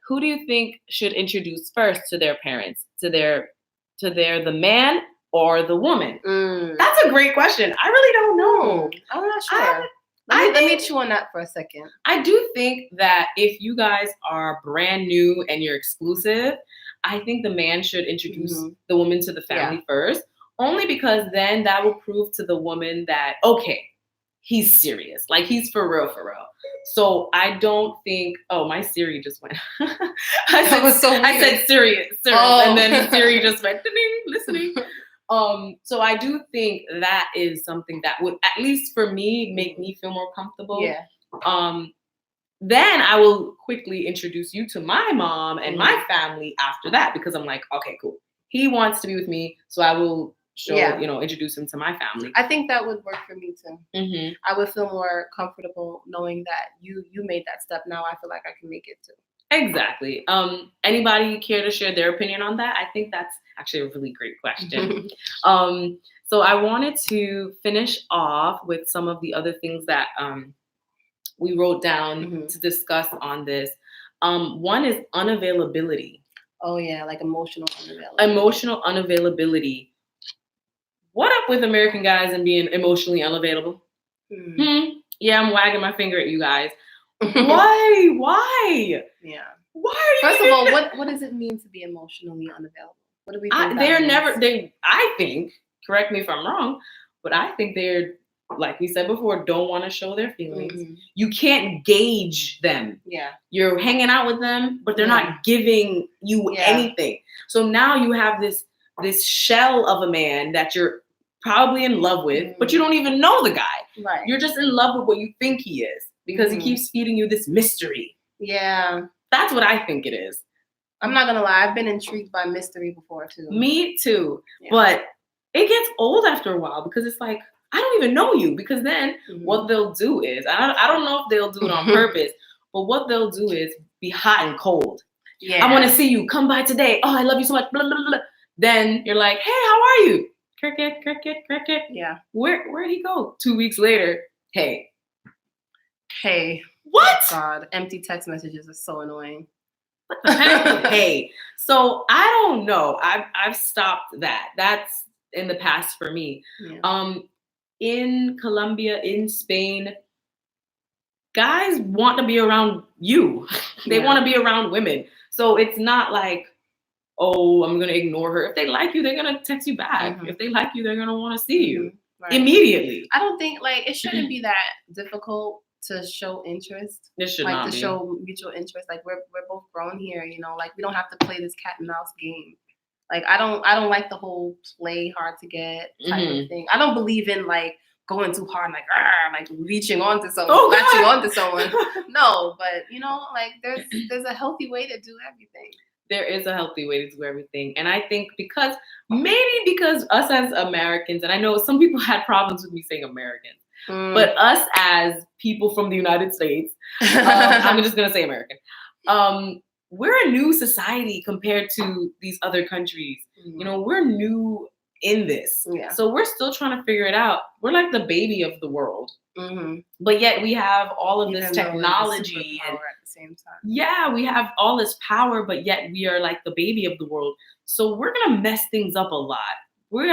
who do you think should introduce first to their parents? To the man or the woman? That's a great question. I really don't know. I'm not sure. Let me chew on that for a second. I do think that if you guys are brand new and you're exclusive, I think the man should introduce the woman to the family first, only because then that will prove to the woman that, okay, he's serious. Like, he's for real, for real. So I don't think, oh, my Siri just went. I said serious, and then Siri just went, listening. So I do think that is something that would, at least for me, make me feel more comfortable. Yeah. Then I will quickly introduce you to my mom and my family after that, because I'm like, okay, cool. He wants to be with me, so I will introduce him to my family. I think that would work for me too. I would feel more comfortable knowing that you made that step. Now I feel like I can make it too. Exactly. Anybody care to share their opinion on that? I think that's actually a really great question. So I wanted to finish off with some of the other things that we wrote down to discuss on this. One is unavailability. Oh yeah, like emotional unavailability. Emotional unavailability. What up with American guys and being emotionally unavailable? Yeah, I'm wagging my finger at you guys. Why? Yeah. Why are you? First of all, what does it mean to be emotionally unavailable? What do we think? I think, correct me if I'm wrong, but I think they're, like we said before, don't want to show their feelings. You can't gauge them. Yeah. You're hanging out with them, but they're not giving you anything. So now you have this shell of a man that you're probably in love with, but you don't even know the guy. Right. You're just in love with what you think he is, because he keeps feeding you this mystery. Yeah. That's what I think it is. I'm not gonna lie, I've been intrigued by mystery before too. Me too. Yeah. But it gets old after a while, because it's like, I don't even know you. Because then what they'll do is, I don't know if they'll do it on purpose, but what they'll do is be hot and cold. Yeah. I want to see you. Come by today. Oh, I love you so much. Blah, blah, blah. Then you're like, hey, how are you? Cricket, cricket, cricket. Yeah. Where'd he go? 2 weeks later, hey. What? Oh God, empty text messages are so annoying. What the heck? Hey. So I don't know. I've stopped that. That's in the past for me. Yeah. In Colombia, in Spain, guys want to be around you. They want to be around women. So it's not like, oh, I'm going to ignore her. If they like you, they're going to text you back. If they like you, they're going to want to see you immediately. I don't think, like, it shouldn't be that difficult to show interest. It should not be. Show mutual interest. Like, we're both grown here, you know, like, we don't have to play this cat and mouse game. Like, I don't like the whole play hard to get type of thing. I don't believe in, like, going too hard, like reaching onto someone, latching onto someone. No, but, you know, like, there's a healthy way to do everything. There is a healthy way to do everything. And I think because us as Americans, and I know some people had problems with me saying Americans, but us as people from the United States, I'm just going to say American, we're a new society compared to these other countries. You know, we're new in this. Yeah. So we're still trying to figure it out. We're like the baby of the world. But yet we have all of this technology and at the same time. Yeah, we have all this power, but yet we are like the baby of the world. So we're gonna mess things up a lot. We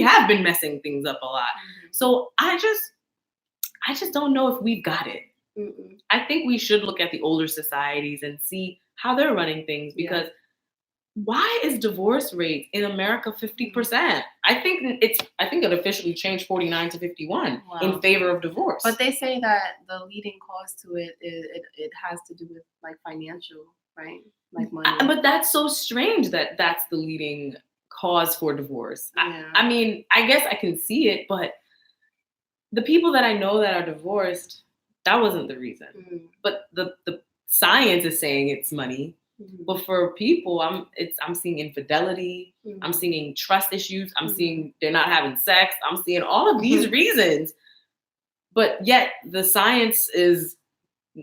have been messing things up a lot. So I just don't know if we've got it. I think we should look at the older societies and see how they're running things, because why is divorce rate in America 50%? I think it officially changed 49 to 51 in favor of divorce. But they say that the leading cause to it has to do with like financial, right? Like money. But that's so strange that that's the leading cause for divorce. Yeah. I mean, I guess I can see it, but the people that I know that are divorced, that wasn't the reason. But the science is saying it's money. But for people, I'm seeing infidelity. I'm seeing trust issues. I'm seeing they're not having sex. I'm seeing all of these reasons. But yet the science is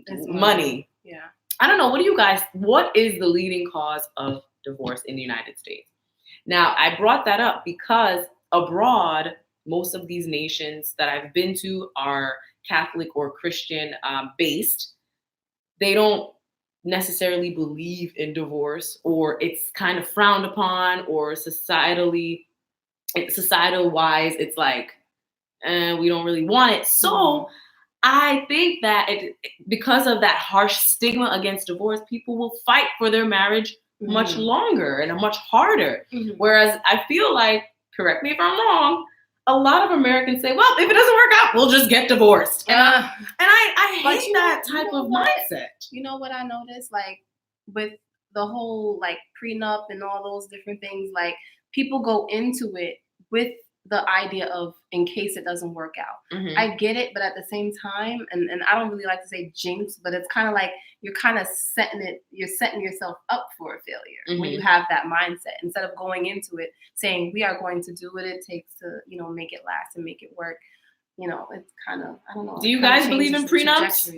money. Yeah. I don't know. What is the leading cause of divorce in the United States? Now, I brought that up because abroad, most of these nations that I've been to are Catholic or Christian based. They don't necessarily believe in divorce, or it's kind of frowned upon, or societal wise, it's like, we don't really want it. So I think that because of that harsh stigma against divorce, people will fight for their marriage much longer and much harder. Whereas I feel like, correct me if I'm wrong, a lot of Americans say, well, if it doesn't work out, we'll just get divorced. And I hate that type of mindset. You know what I noticed? Like with the whole like prenup and all those different things, like people go into it with the idea of in case it doesn't work out. I get it, but at the same time, and I don't really like to say jinx, but it's kind of like you're kind of setting yourself up for a failure when you have that mindset, instead of going into it saying we are going to do what it takes to, make it last and make it work. It's kind of, I don't know. Do you guys believe in prenups?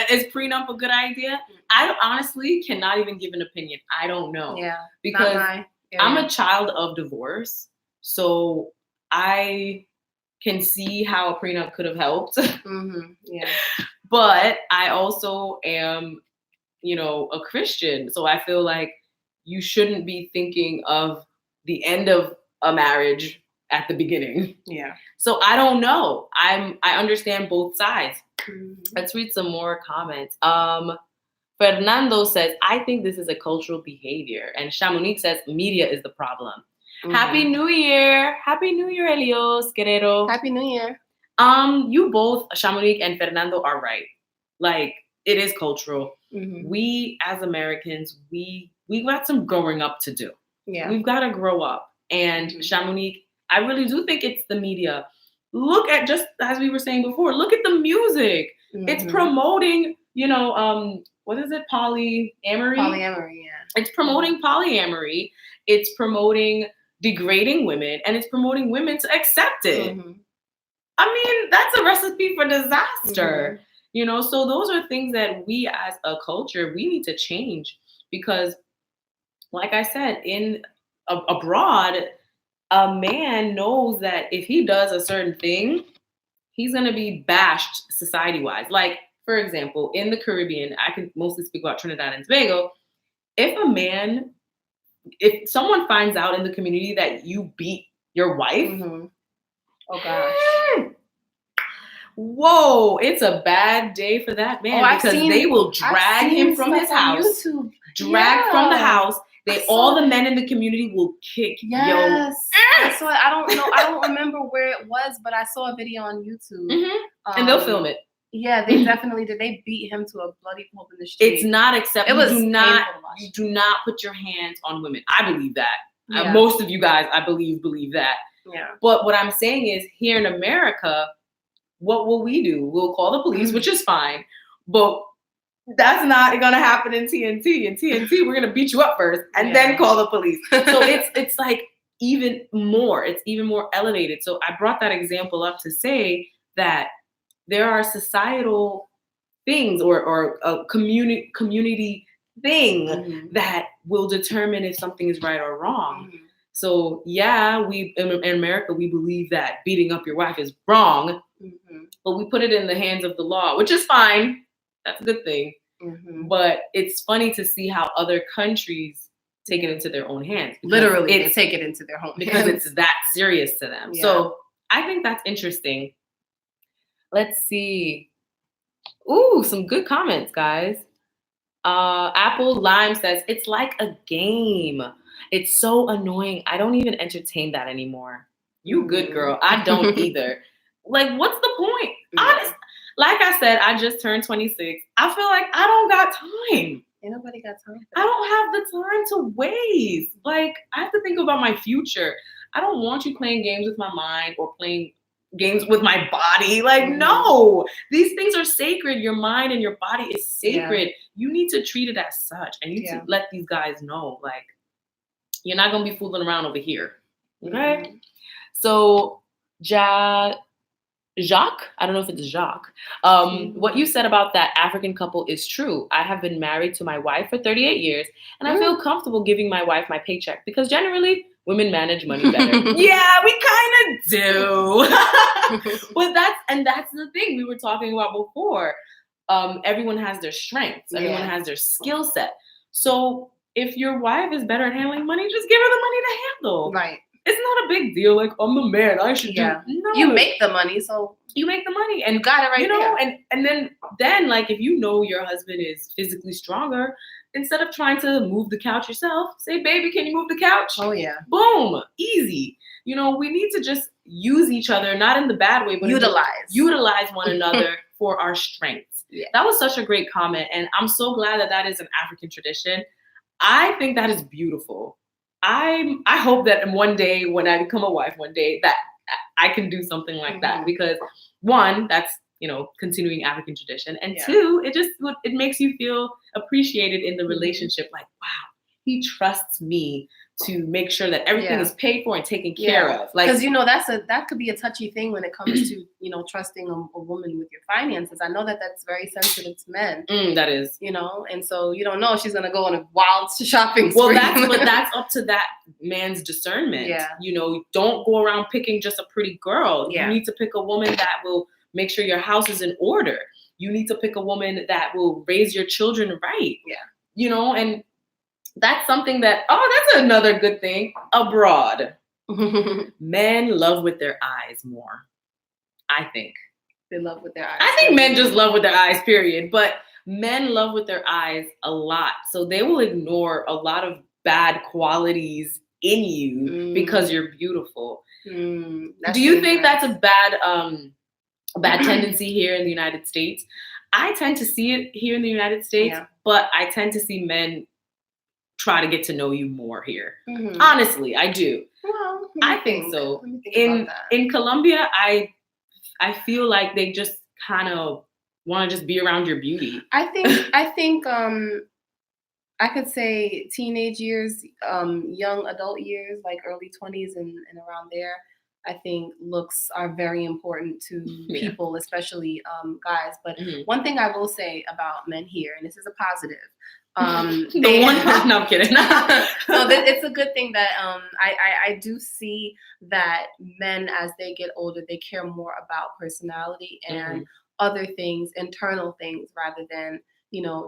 Is prenup a good idea? I honestly cannot even give an opinion. I don't know. Yeah. Because I'm a child of divorce. So I can see how a prenup could have helped. Yeah. But I also am, a Christian. So I feel like you shouldn't be thinking of the end of a marriage at the beginning. Yeah. So I don't know. I understand both sides. Let's read some more comments. Fernando says, I think this is a cultural behavior. And Chamonix says, media is the problem. Happy New Year. Happy New Year, Elios, Guerrero. Happy New Year. You both, Chamonix and Fernando, are right. Like, it is cultural. We, as Americans, we got some growing up to do. Yeah. We've got to grow up. And Chamonix, I really do think it's the media. Look at, just as we were saying before, look at the music. It's promoting, what is it? Polyamory? Polyamory, yeah. It's promoting polyamory. It's promoting degrading women, and it's promoting women to accept it. I mean, that's a recipe for disaster. So those are things that we as a culture, we need to change, because like I said, abroad, a man knows that if he does a certain thing, he's going to be bashed society-wise. Like, for example, in the Caribbean, I can mostly speak about Trinidad and Tobago. If someone finds out in the community that you beat your wife, oh gosh. Whoa, it's a bad day for that man, because they will drag him from his house. From the house. All the men in the community will kick Yes. So I don't know. I don't remember where it was, but I saw a video on YouTube. And they'll film it. Yeah, they definitely did. They beat him to a bloody pulp in the street. It's not acceptable. You do not put your hands on women. I believe that. Most of you guys, I believe that. Yeah. But what I'm saying is, here in America, what will we do? We'll call the police, which is fine. But that's not going to happen in TNT. In TNT, we're going to beat you up first and then call the police. So it's like even more. It's even more elevated. So I brought that example up to say that there are societal things or a community thing that will determine if something is right or wrong. So we in America, we believe that beating up your wife is wrong, but we put it in the hands of the law, which is fine. That's a good thing. But it's funny to see how other countries take it into their own hands. Literally, they take it into their own hands. Because it's that serious to them. Yeah. So I think that's interesting. Let's see. Ooh, some good comments, guys. Apple Lime says, it's like a game. It's so annoying. I don't even entertain that anymore. You good girl. I don't either. Like, what's the point? Honest. Like I said, I just turned 26. I feel like I don't got time. Ain't nobody got time. I don't have the time to waste. Like, I have to think about my future. I don't want you playing games with my mind or playing games with my body. Like, no, these things are sacred. Your mind and your body is sacred. Yeah. You need to treat it as such. And you need to let these guys know, like, you're not going to be fooling around over here. Okay? So, Jacques, I don't know if it's Jacques. What you said about that African couple is true. I have been married to my wife for 38 years, and I feel comfortable giving my wife my paycheck because generally women manage money better. Yeah, we kind of do. But that's the thing we were talking about before. Everyone has their strengths. Everyone has their skill set. So if your wife is better at handling money, just give her the money to handle. Right. It's not a big deal. Like, I'm the man. I should do. No. You make the money, so you make the money, and you got it right there. And then like if you know your husband is physically stronger, instead of trying to move the couch yourself, say, baby, can you move the couch? Oh yeah. Boom, easy. We need to just use each other, not in the bad way, but utilize one another for our strengths. Yeah. That was such a great comment, and I'm so glad that is an African tradition. I think that is beautiful. I hope that one day when I become a wife, that I can do something like that, because one, that's continuing African tradition, and two, it makes you feel appreciated in the relationship. Like, wow, he trusts me to make sure that everything is paid for and taken care of. Like, because that could be a touchy thing when it comes to trusting a woman with your finances. I know that's very sensitive to men. That is, and so you don't know if she's gonna go on a wild shopping spree. Well, that's up to that man's discernment. Yeah, don't go around picking just a pretty girl. Yeah. You need to pick a woman that will make sure your house is in order. You need to pick a woman that will raise your children right. Yeah, and that's something that's another good thing abroad. Men love with their eyes more. I think. They love with their eyes. I think men just love with their eyes, period. But men love with their eyes a lot. So they will ignore a lot of bad qualities in you because you're beautiful. Do you think that's a bad tendency here in the United States? I tend to see it here in the United States, but I tend to see men try to get to know you more here. Honestly, I do. Well, I think so. In Colombia, I feel like they just kind of want to just be around your beauty. I think I could say teenage years, young adult years, like early 20s and around there. I think looks are very important to people, especially guys. But one thing I will say about men here, and this is a positive. No, I'm kidding. So it's a good thing that I do see that men, as they get older, they care more about personality and other things, internal things, rather than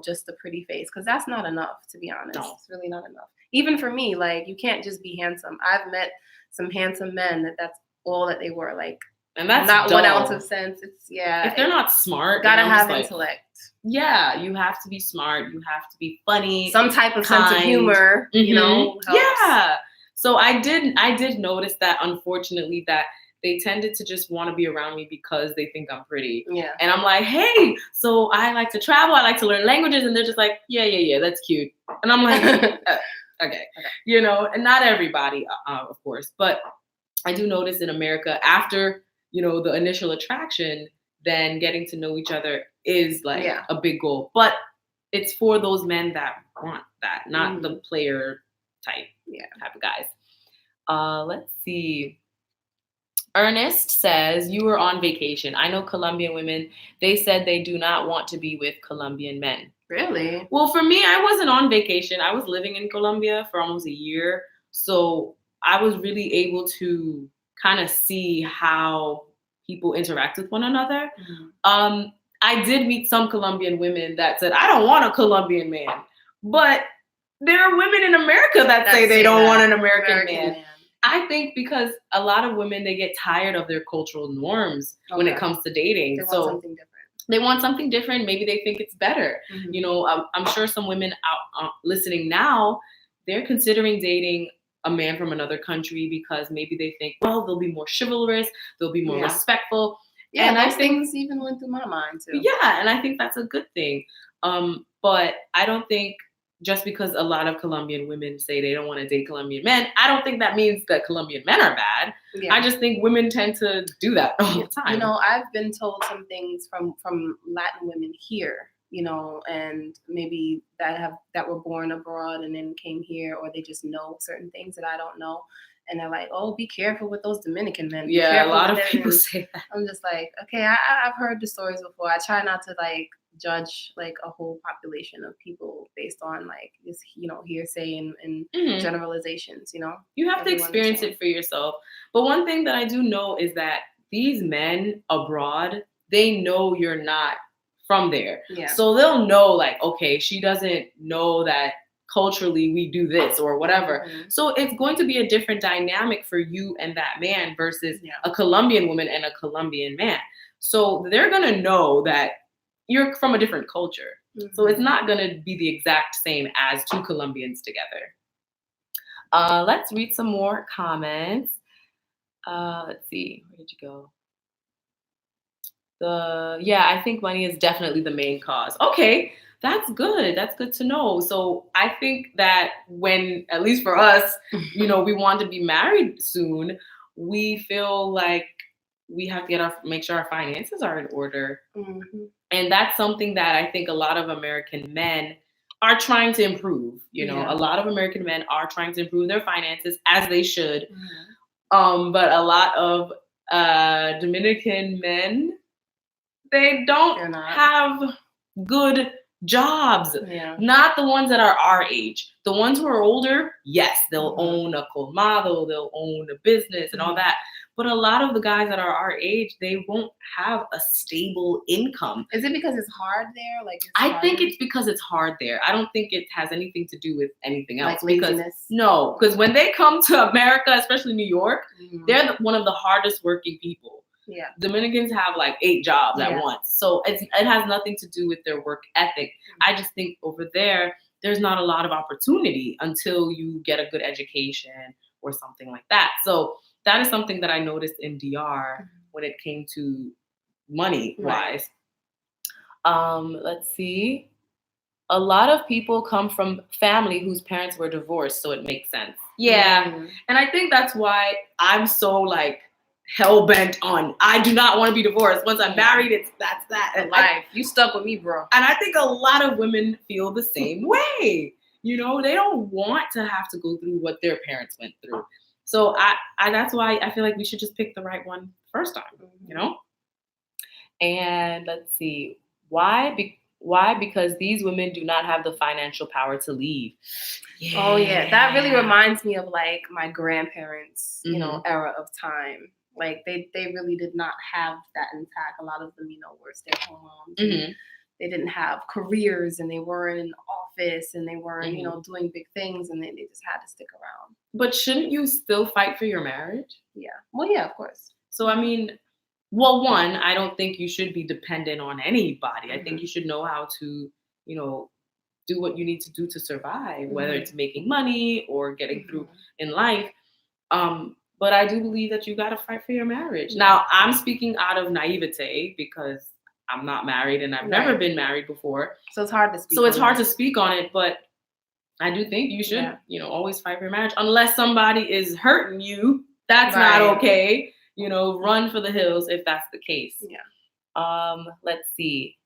just the pretty face, because that's not enough, to be honest. No. It's really not enough. Even for me, like, you can't just be handsome. I've met some handsome men that's all that they were, like, and that's not dull. 1 ounce of sense. It's if they're not smart, gotta have intellect. Yeah, you have to be smart. You have to be funny. Some type of sense of humor, helps. Yeah. So I did notice that, unfortunately, that they tended to just want to be around me because they think I'm pretty. Yeah. And I'm like, hey, so I like to travel. I like to learn languages. And they're just like, yeah, that's cute. And I'm like, okay. And not everybody, of course. But I do notice in America, after, the initial attraction, then getting to know each other is like a big goal. But it's for those men that want that, not the player type of guys. Let's see. Ernest says, you were on vacation. I know Colombian women, they said they do not want to be with Colombian men. Really? Well, for me, I wasn't on vacation. I was living in Colombia for almost a year. So I was really able to kind of see how people interact with one another. I did meet some Colombian women that said, I don't want a Colombian man. But there are women in America that say they don't want an American man. I think because a lot of women, they get tired of their cultural norms when it comes to dating. They want something different. They want something different. Maybe they think it's better. I'm sure some women out listening now, they're considering dating a man from another country because maybe they think, well, they'll be more chivalrous, they'll be more respectful. Yeah, and those things even went through my mind too. Yeah, and I think that's a good thing. But I don't think just because a lot of Colombian women say they don't want to date Colombian men, I don't think that means that Colombian men are bad. Yeah. I just think women tend to do that all the time. I've been told some things from Latin women here, and maybe that were born abroad and then came here, or they just know certain things that I don't know. And they're like, oh, be careful with those Dominican men. Yeah, a lot of people say that. I'm just like, okay, I've heard the stories before. I try not to like judge like a whole population of people based on like this, hearsay and generalizations, You have to experience it for yourself. But one thing that I do know is that these men abroad, they know you're not from there. Yeah. So they'll know like, okay, she doesn't know that culturally we do this or whatever. So it's going to be a different dynamic for you and that man versus a Colombian woman and a Colombian man. So they're going to know that you're from a different culture. So it's not going to be the exact same as two Colombians together. Let's read some more comments. Let's see. Where did you go? I think money is definitely the main cause. Okay. That's good. That's good to know. So I think that when, at least for us, we want to be married soon, we feel like we have to make sure our finances are in order. And that's something that I think a lot of American men are trying to improve. A lot of American men are trying to improve their finances as they should. But a lot of Dominican men, they don't have good jobs. Not the ones that are our age. The ones who are older, yes, they'll own a colmado, they'll own a business and all that. But a lot of the guys that are our age, they won't have a stable income. Is it because it's hard there? I think it's because it's hard there. I don't think it has anything to do with anything else. Like laziness? Because when they come to America, especially New York, they're one of the hardest working people. Yeah. Dominicans have like 8 jobs at once. So it has nothing to do with their work ethic. I just think over there, there's not a lot of opportunity until you get a good education or something like that. So that is something that I noticed in DR when it came to money wise. Let's see. A lot of people come from family whose parents were divorced, so it makes sense. Yeah. And I think that's why I'm so like hell bent on I do not want to be divorced. Once I'm married, that's that. And life. You stuck with me, bro. And I think a lot of women feel the same way. They don't want to have to go through what their parents went through. So I that's why I feel like we should just pick the right one first time, And let's see. Why? Because these women do not have the financial power to leave. Yeah. Oh yeah, that really reminds me of like my grandparents, era of time. Like they really did not have that intact. A lot of them, were stay-at-home moms. They didn't have careers and they weren't in office and they weren't, doing big things and they just had to stick around. But shouldn't you still fight for your marriage? Yeah. Well, yeah, of course. So, I mean, one, I don't think you should be dependent on anybody. I think you should know how to, do what you need to do to survive, whether it's making money or getting through in life. But I do believe that you got to fight for your marriage. Now, I'm speaking out of naivete because I'm not married and I've never been married before. So it's hard to speak. So it's hard to speak on it, but I do think you should, always fight for your marriage. Unless somebody is hurting you, that's not okay. Run for the hills if that's the case. Yeah. Let's see.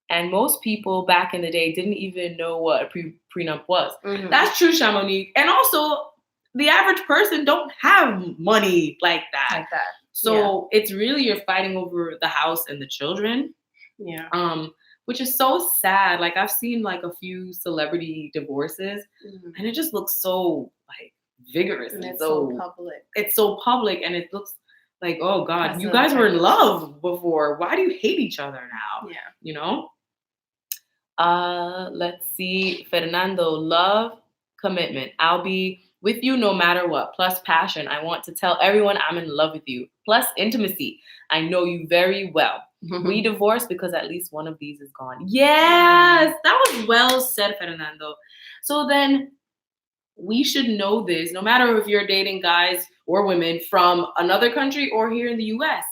And most people back in the day didn't even know what a prenup was. That's true, Chamonix. And also, the average person don't have money like that. So it's really you're fighting over the house and the children. Yeah. Which is so sad. Like I've seen like a few celebrity divorces and it just looks so like vigorous. And it's so public. It's so public and it looks like, oh God, you guys were in love before. Why do you hate each other now? Yeah. Let's see. Fernando, love, commitment. I'll be with you no matter what. Plus passion. I want to tell everyone I'm in love with you. Plus intimacy. I know you very well. We divorced because at least one of these is gone. Yes, that was well said, Fernando. So then we should know this, no matter if you're dating guys or women from another country or here in the US.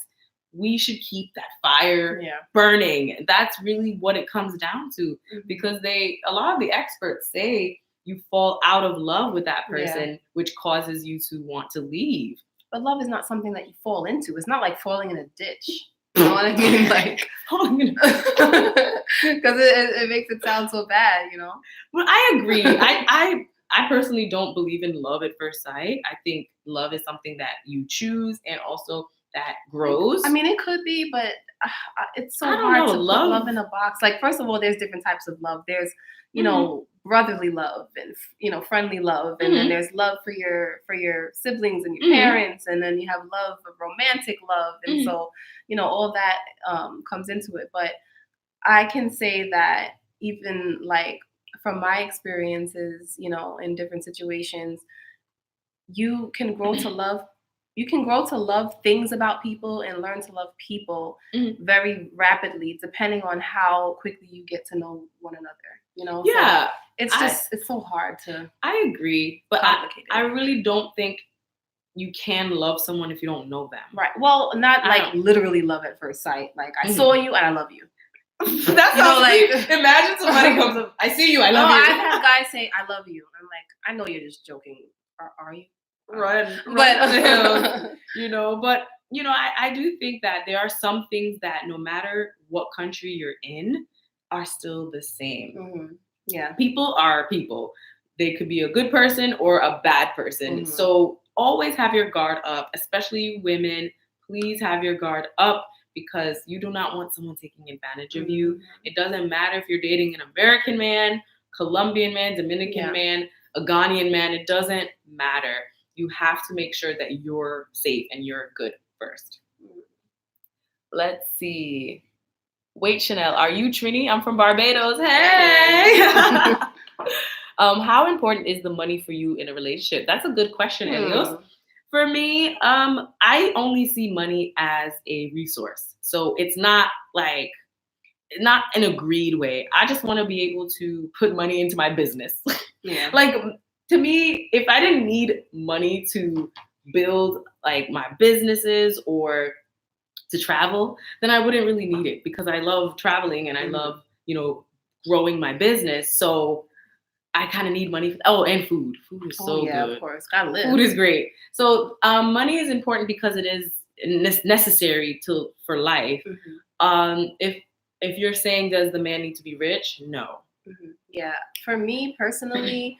We should keep that fire burning. That's really what it comes down to because a lot of the experts say you fall out of love with that person, which causes you to want to leave. But love is not something that you fall into. It's not like falling in a ditch. You know what I mean? Like, because it makes it sound so bad, Well, I agree. I personally don't believe in love at first sight. I think love is something that you choose and also that grows. I mean, it could be, but it's so hard to put love in a box. Like, first of all, there's different types of love. There's, you know, brotherly love and, you know, friendly love. And then there's love for your siblings and your parents. And then you have love, romantic love. And so, you know, all that comes into it. But I can say that even like from my experiences, you know, in different situations, you can grow to love. You can grow to love things about people and learn to love people very rapidly, depending on how quickly you get to know one another. You know, yeah, so it's so hard to. I agree, but I really don't think you can love someone if you don't know them. Right. Well, not like literally love at first sight. Like I saw you and I love you. That's how like imagine somebody comes up. I see you. I love you. I've had guys say I love you. I'm like, I know you're just joking. Are you? Run but you know, but you know, I do think that there are some things that no matter what country you're in are still the same. Yeah, people are people. They could be a good person or a bad person. So always have your guard up, especially women. Please have your guard up because you do not want someone taking advantage of you. It doesn't matter if you're dating an American man, Colombian man, Dominican man, a Ghanaian man. It doesn't matter. You have to make sure that you're safe and you're good first. Let's see. Wait, Chanelle, are you Trini? I'm from Barbados. Hey! How important is the money for you in a relationship? That's a good question, Elios. For me, I only see money as a resource. So it's not like, not an agreed way. I just want to be able to put money into my business. Yeah. Like, to me, if I didn't need money to build like my businesses or to travel, then I wouldn't really need it because I love traveling and I love, you know, growing my business. So I kind of need money. And food. Food is so good. Of course. Gotta live. Food is great. So money is important because it is necessary for life. If you're saying, does the man need to be rich? No. Yeah. For me personally,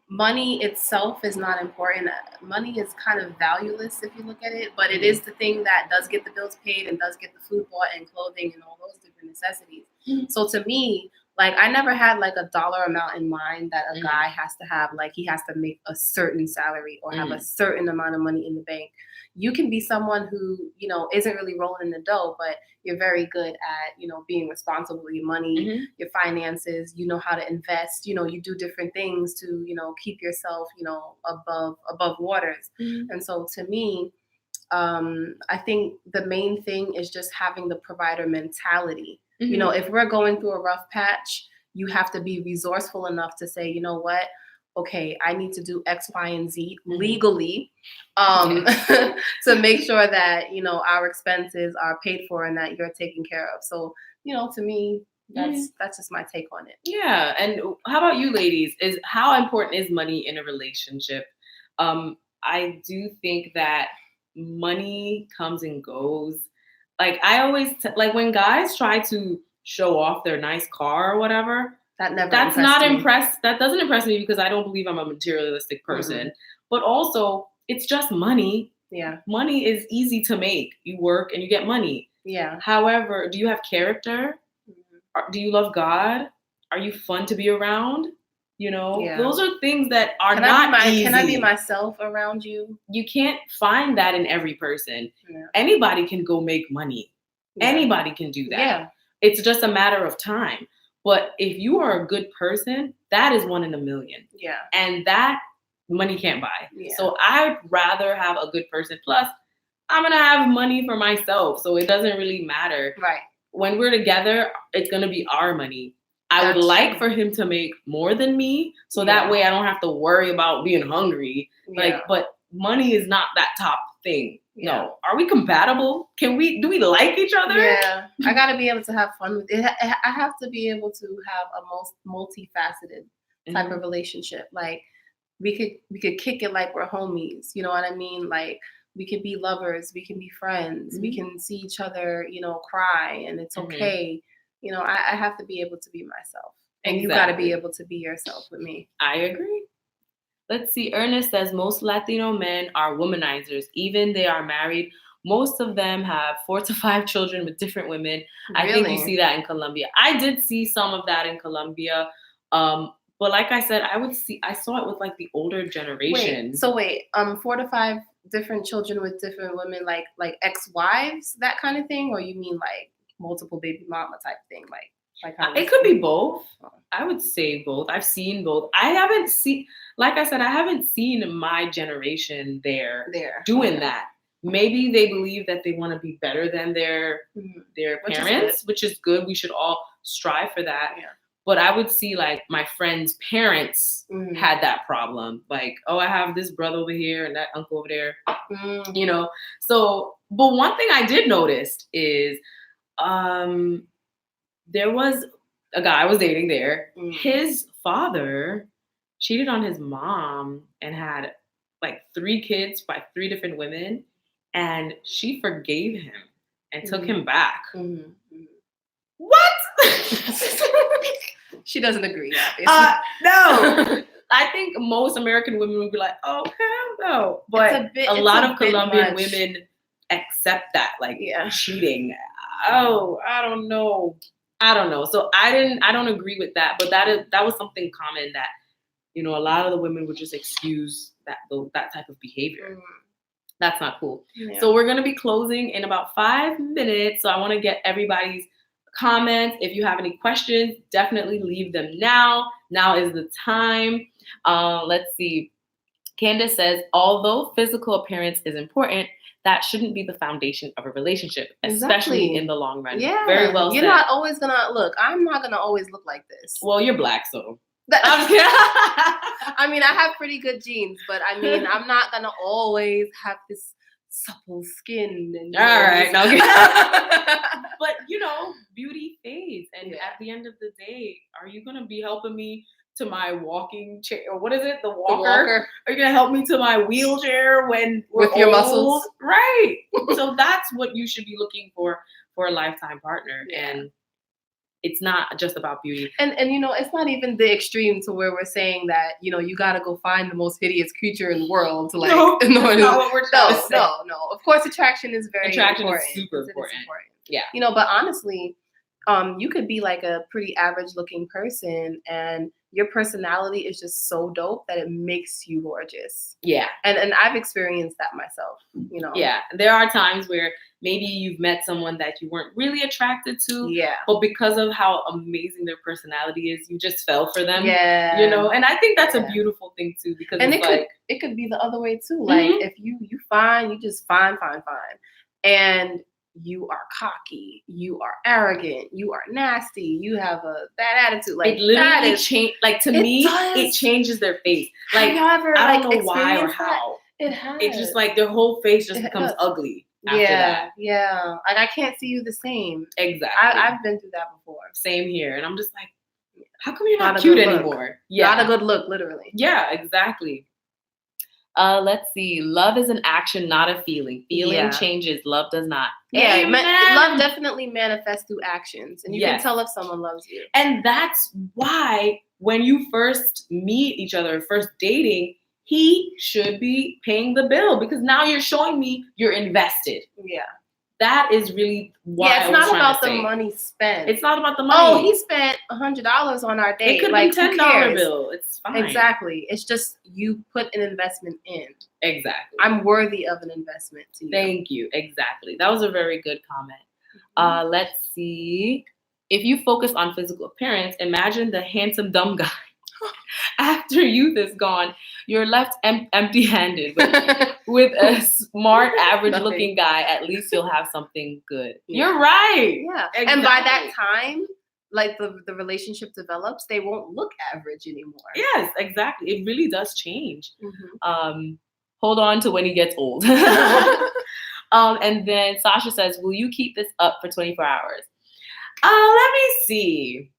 money itself is not important. Money is kind of valueless if you look at it, but it is the thing that does get the bills paid and does get the food bought and clothing and all those different necessities. So to me, like I never had like a dollar amount in mind that a guy has to have, like he has to make a certain salary or have a certain amount of money in the bank. You can be someone who, you know, isn't really rolling in the dough, but you're very good at, you know, being responsible with your money, your finances, you know how to invest, you know, you do different things to, you know, keep yourself, you know, above waters. And so to me, I think the main thing is just having the provider mentality. You know, if we're going through a rough patch, you have to be resourceful enough to say, you know what? Okay, I need to do X, Y, and Z legally to make sure that, you know, our expenses are paid for and that you're taken care of. So, you know, to me, that's just my take on it. Yeah. And how about you ladies? How important is money in a relationship? I do think that money comes and goes. Like I always like when guys try to show off their nice car or whatever, that doesn't impress me because I don't believe I'm a materialistic person. But also, it's just money. Yeah. Money is easy to make. You work and you get money. Yeah. However, do you have character? Do you love God? Are you fun to be around? You know, those are things that are not easy. Can I be myself around you? You can't find that in every person. Yeah. Anybody can go make money. Yeah. Anybody can do that. Yeah. It's just a matter of time. But if you are a good person, that is 1 in a million. Yeah. And that money can't buy. Yeah. So I'd rather have a good person. Plus, I'm going to have money for myself. So it doesn't really matter. Right. When we're together, it's going to be our money. I would like for him to make more than me. So that way I don't have to worry about being hungry. But money is not that top thing. Yeah. No. Are we compatible? Do we like each other? Yeah. I got to be able to have fun with it. I have to be able to have a most multifaceted type of relationship. Like we could kick it like we're homies. You know what I mean? Like we could be lovers. We can be friends. We can see each other, you know, cry and it's okay. You know, I have to be able to be myself. And you got to be able to be yourself with me. I agree. Let's see. Ernest says most Latino men are womanizers. Even they are married. Most of them have 4 to 5 children with different women. I think you see that in Colombia. I did see some of that in Colombia. But like I said, I saw it with like the older generation. Wait, 4 to 5 different children with different women, like ex-wives, that kind of thing, or you mean like multiple baby mama type thing, like it could be both. I would say both. I've seen both. I haven't seen my generation there doing that. Maybe they believe that they want to be better than their parents, which is good. We should all strive for that. Yeah. But I would see like my friends' parents had that problem. Like, oh, I have this brother over here and that uncle over there. You know. So, but one thing I did notice is there was a guy I was dating there. His father cheated on his mom and had like 3 kids by 3 different women. And she forgave him and took him back. What? She doesn't agree, obviously. No. I think most American women would be like, oh, hell no. But a lot of Colombian women accept that, like cheating. Oh, I don't know. So I don't agree with that. But that was something common that, you know, a lot of the women would just excuse that type of behavior. That's not cool. Yeah. So we're going to be closing in about 5 minutes. So I want to get everybody's comments. If you have any questions, definitely leave them now. Now is the time. Let's see. Candace says, although physical appearance is important, that shouldn't be the foundation of a relationship, especially in the long run. Yeah. Very well said. You're not always going to look. I'm not going to always look like this. Well, you're Black, so. I mean, I have pretty good genes, but I mean, I'm not gonna always have this supple skin. And, all right, okay. But you know, beauty fades, and at the end of the day, are you gonna be helping me to my walking chair, or what is it, the walker? Are you gonna help me to my wheelchair when we're with your old muscles? Right. So that's what you should be looking for a lifetime partner, and it's not just about beauty. And you know, it's not even the extreme to where we're saying that, you know, you got to go find the most hideous creature in the world to like. No, that's not what we're trying to say. No. Of course, attraction is very important. Attraction is super important. Yeah. You know, but honestly, you could be like a pretty average looking person and your personality is just so dope that it makes you gorgeous. Yeah. And I've experienced that myself, you know. Yeah. There are times where maybe you've met someone that you weren't really attracted to. Yeah. But because of how amazing their personality is, you just fell for them. Yeah. You know, and I think that's a beautiful thing too, because it could be the other way too. Like if you fine, you just fine. And you are cocky, you are arrogant, you are nasty, you have a bad attitude. Like it literally change. Like to me, it changes their face. Like I don't know why or how. It has. It's just like their whole face just becomes ugly after that. Yeah. Like I can't see you the same. Exactly. I've been through that before. Same here, and I'm just like, how come you're not cute anymore? Yeah. Not a good look, literally. Yeah, exactly. Let's see. Love is an action, not a feeling. Feeling changes. Love does not. Yeah, love definitely manifests through actions. And you can tell if someone loves you. And that's why when you first meet each other, first dating, he should be paying the bill because now you're showing me you're invested. Yeah. That is really why it's not about the money spent. It's not about the money. Oh, he spent $100 on our date. It could be $10 bill. It's fine. Exactly. It's just you put an investment in. Exactly. I'm worthy of an investment to you. Thank you. Exactly. That was a very good comment. Let's see. If you focus on physical appearance, imagine the handsome dumb guy. After youth is gone, you're left empty-handed. With a smart, average-looking guy, at least you'll have something good. Yeah. You're right. Yeah. Exactly. And by that time, like the relationship develops, they won't look average anymore. Yes, exactly. It really does change. Hold on to when he gets old. And then Sasha says, will you keep this up for 24 hours? Let me see.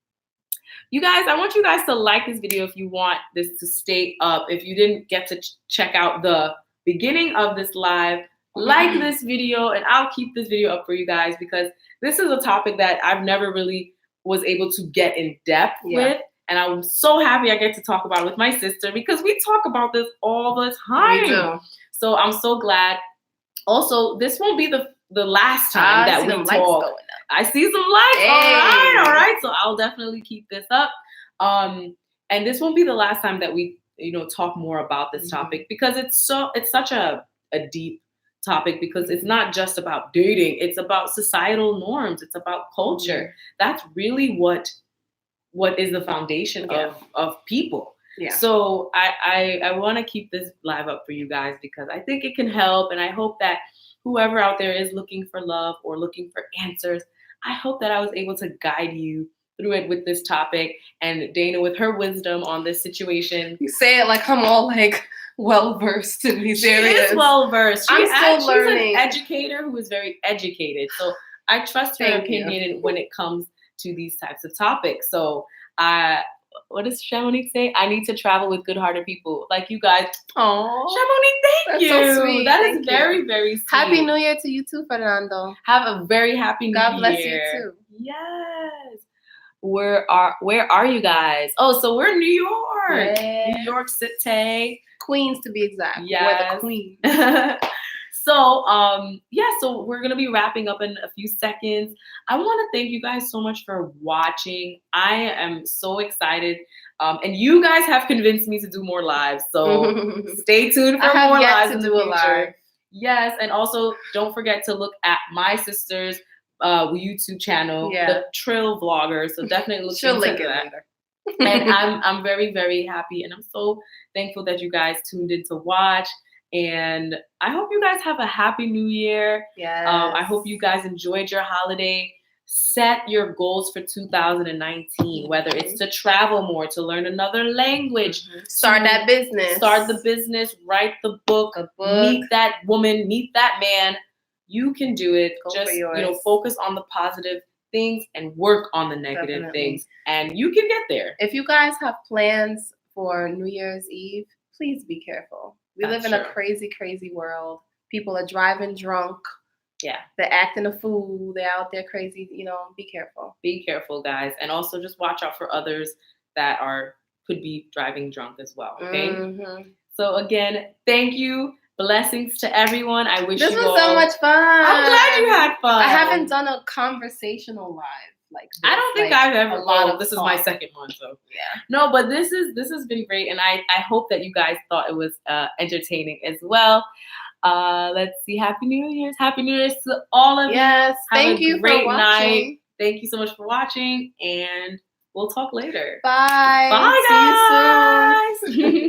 You guys, I want you guys to like this video if you want this to stay up. If you didn't get to check out the beginning of this live, like this video, and I'll keep this video up for you guys because this is a topic that I've never really was able to get in depth with. And I'm so happy I get to talk about it with my sister because we talk about this all the time. We do. So I'm so glad. Also, this won't be the last time that we talk. I see some lights. Hey. All right. So I'll definitely keep this up. And this won't be the last time that we, talk more about this topic because it's such a deep topic because it's not just about dating. It's about societal norms. It's about culture. That's really what is the foundation of people. Yeah. So I want to keep this live up for you guys because I think it can help. And I hope that whoever out there is looking for love or looking for answers, I hope that I was able to guide you through it with this topic. And Dana, with her wisdom on this situation. You say it like I'm all like well-versed in these areas. She is well-versed. I'm still learning. She's an educator who is very educated. So I trust her opinion when it comes to these types of topics. So what does Chamonix say? I need to travel with good-hearted people like you guys. Oh, Chamonix, thank you. So sweet. That is very, very sweet. Happy New Year to you too, Fernando. Have a very happy New Year. God bless you too. Yes. Where are you guys? Oh, so we're in New York. Yay. New York City. Queens to be exact. Yes. We're the queen. So we're going to be wrapping up in a few seconds. I want to thank you guys so much for watching. I am so excited. And you guys have convinced me to do more lives. So stay tuned for more lives in the future. Yes. And also don't forget to look at my sister's YouTube channel, the Trill Vlogger. So definitely look into that. Later. And I'm very, very happy. And I'm so thankful that you guys tuned in to watch. And I hope you guys have a happy New Year. Yes. I hope you guys enjoyed your holiday. Set your goals for 2019, whether it's to travel more, to learn another language, start that business, start the business, write the book, meet that woman, meet that man. You can do it. Just focus on the positive things and work on the negative things, and you can get there. If you guys have plans for New Year's Eve, please be careful. We live in a crazy, crazy world. People are driving drunk. Yeah. They're acting a fool. They're out there crazy. Be careful. Be careful, guys. And also just watch out for others that could be driving drunk as well. Okay. Mm-hmm. So again, thank you. Blessings to everyone. I wish this was so much fun. I'm glad you had fun. I haven't done a conversational live like this. I don't think I've ever. This is my second one, so yeah. No, but this has been great, and I hope that you guys thought it was entertaining as well. Let's see. Happy New Year's. Happy New Year's to all of you. Yes. Thank you for watching. Night. Thank you so much for watching, and we'll talk later. Bye. Bye, guys. See you soon.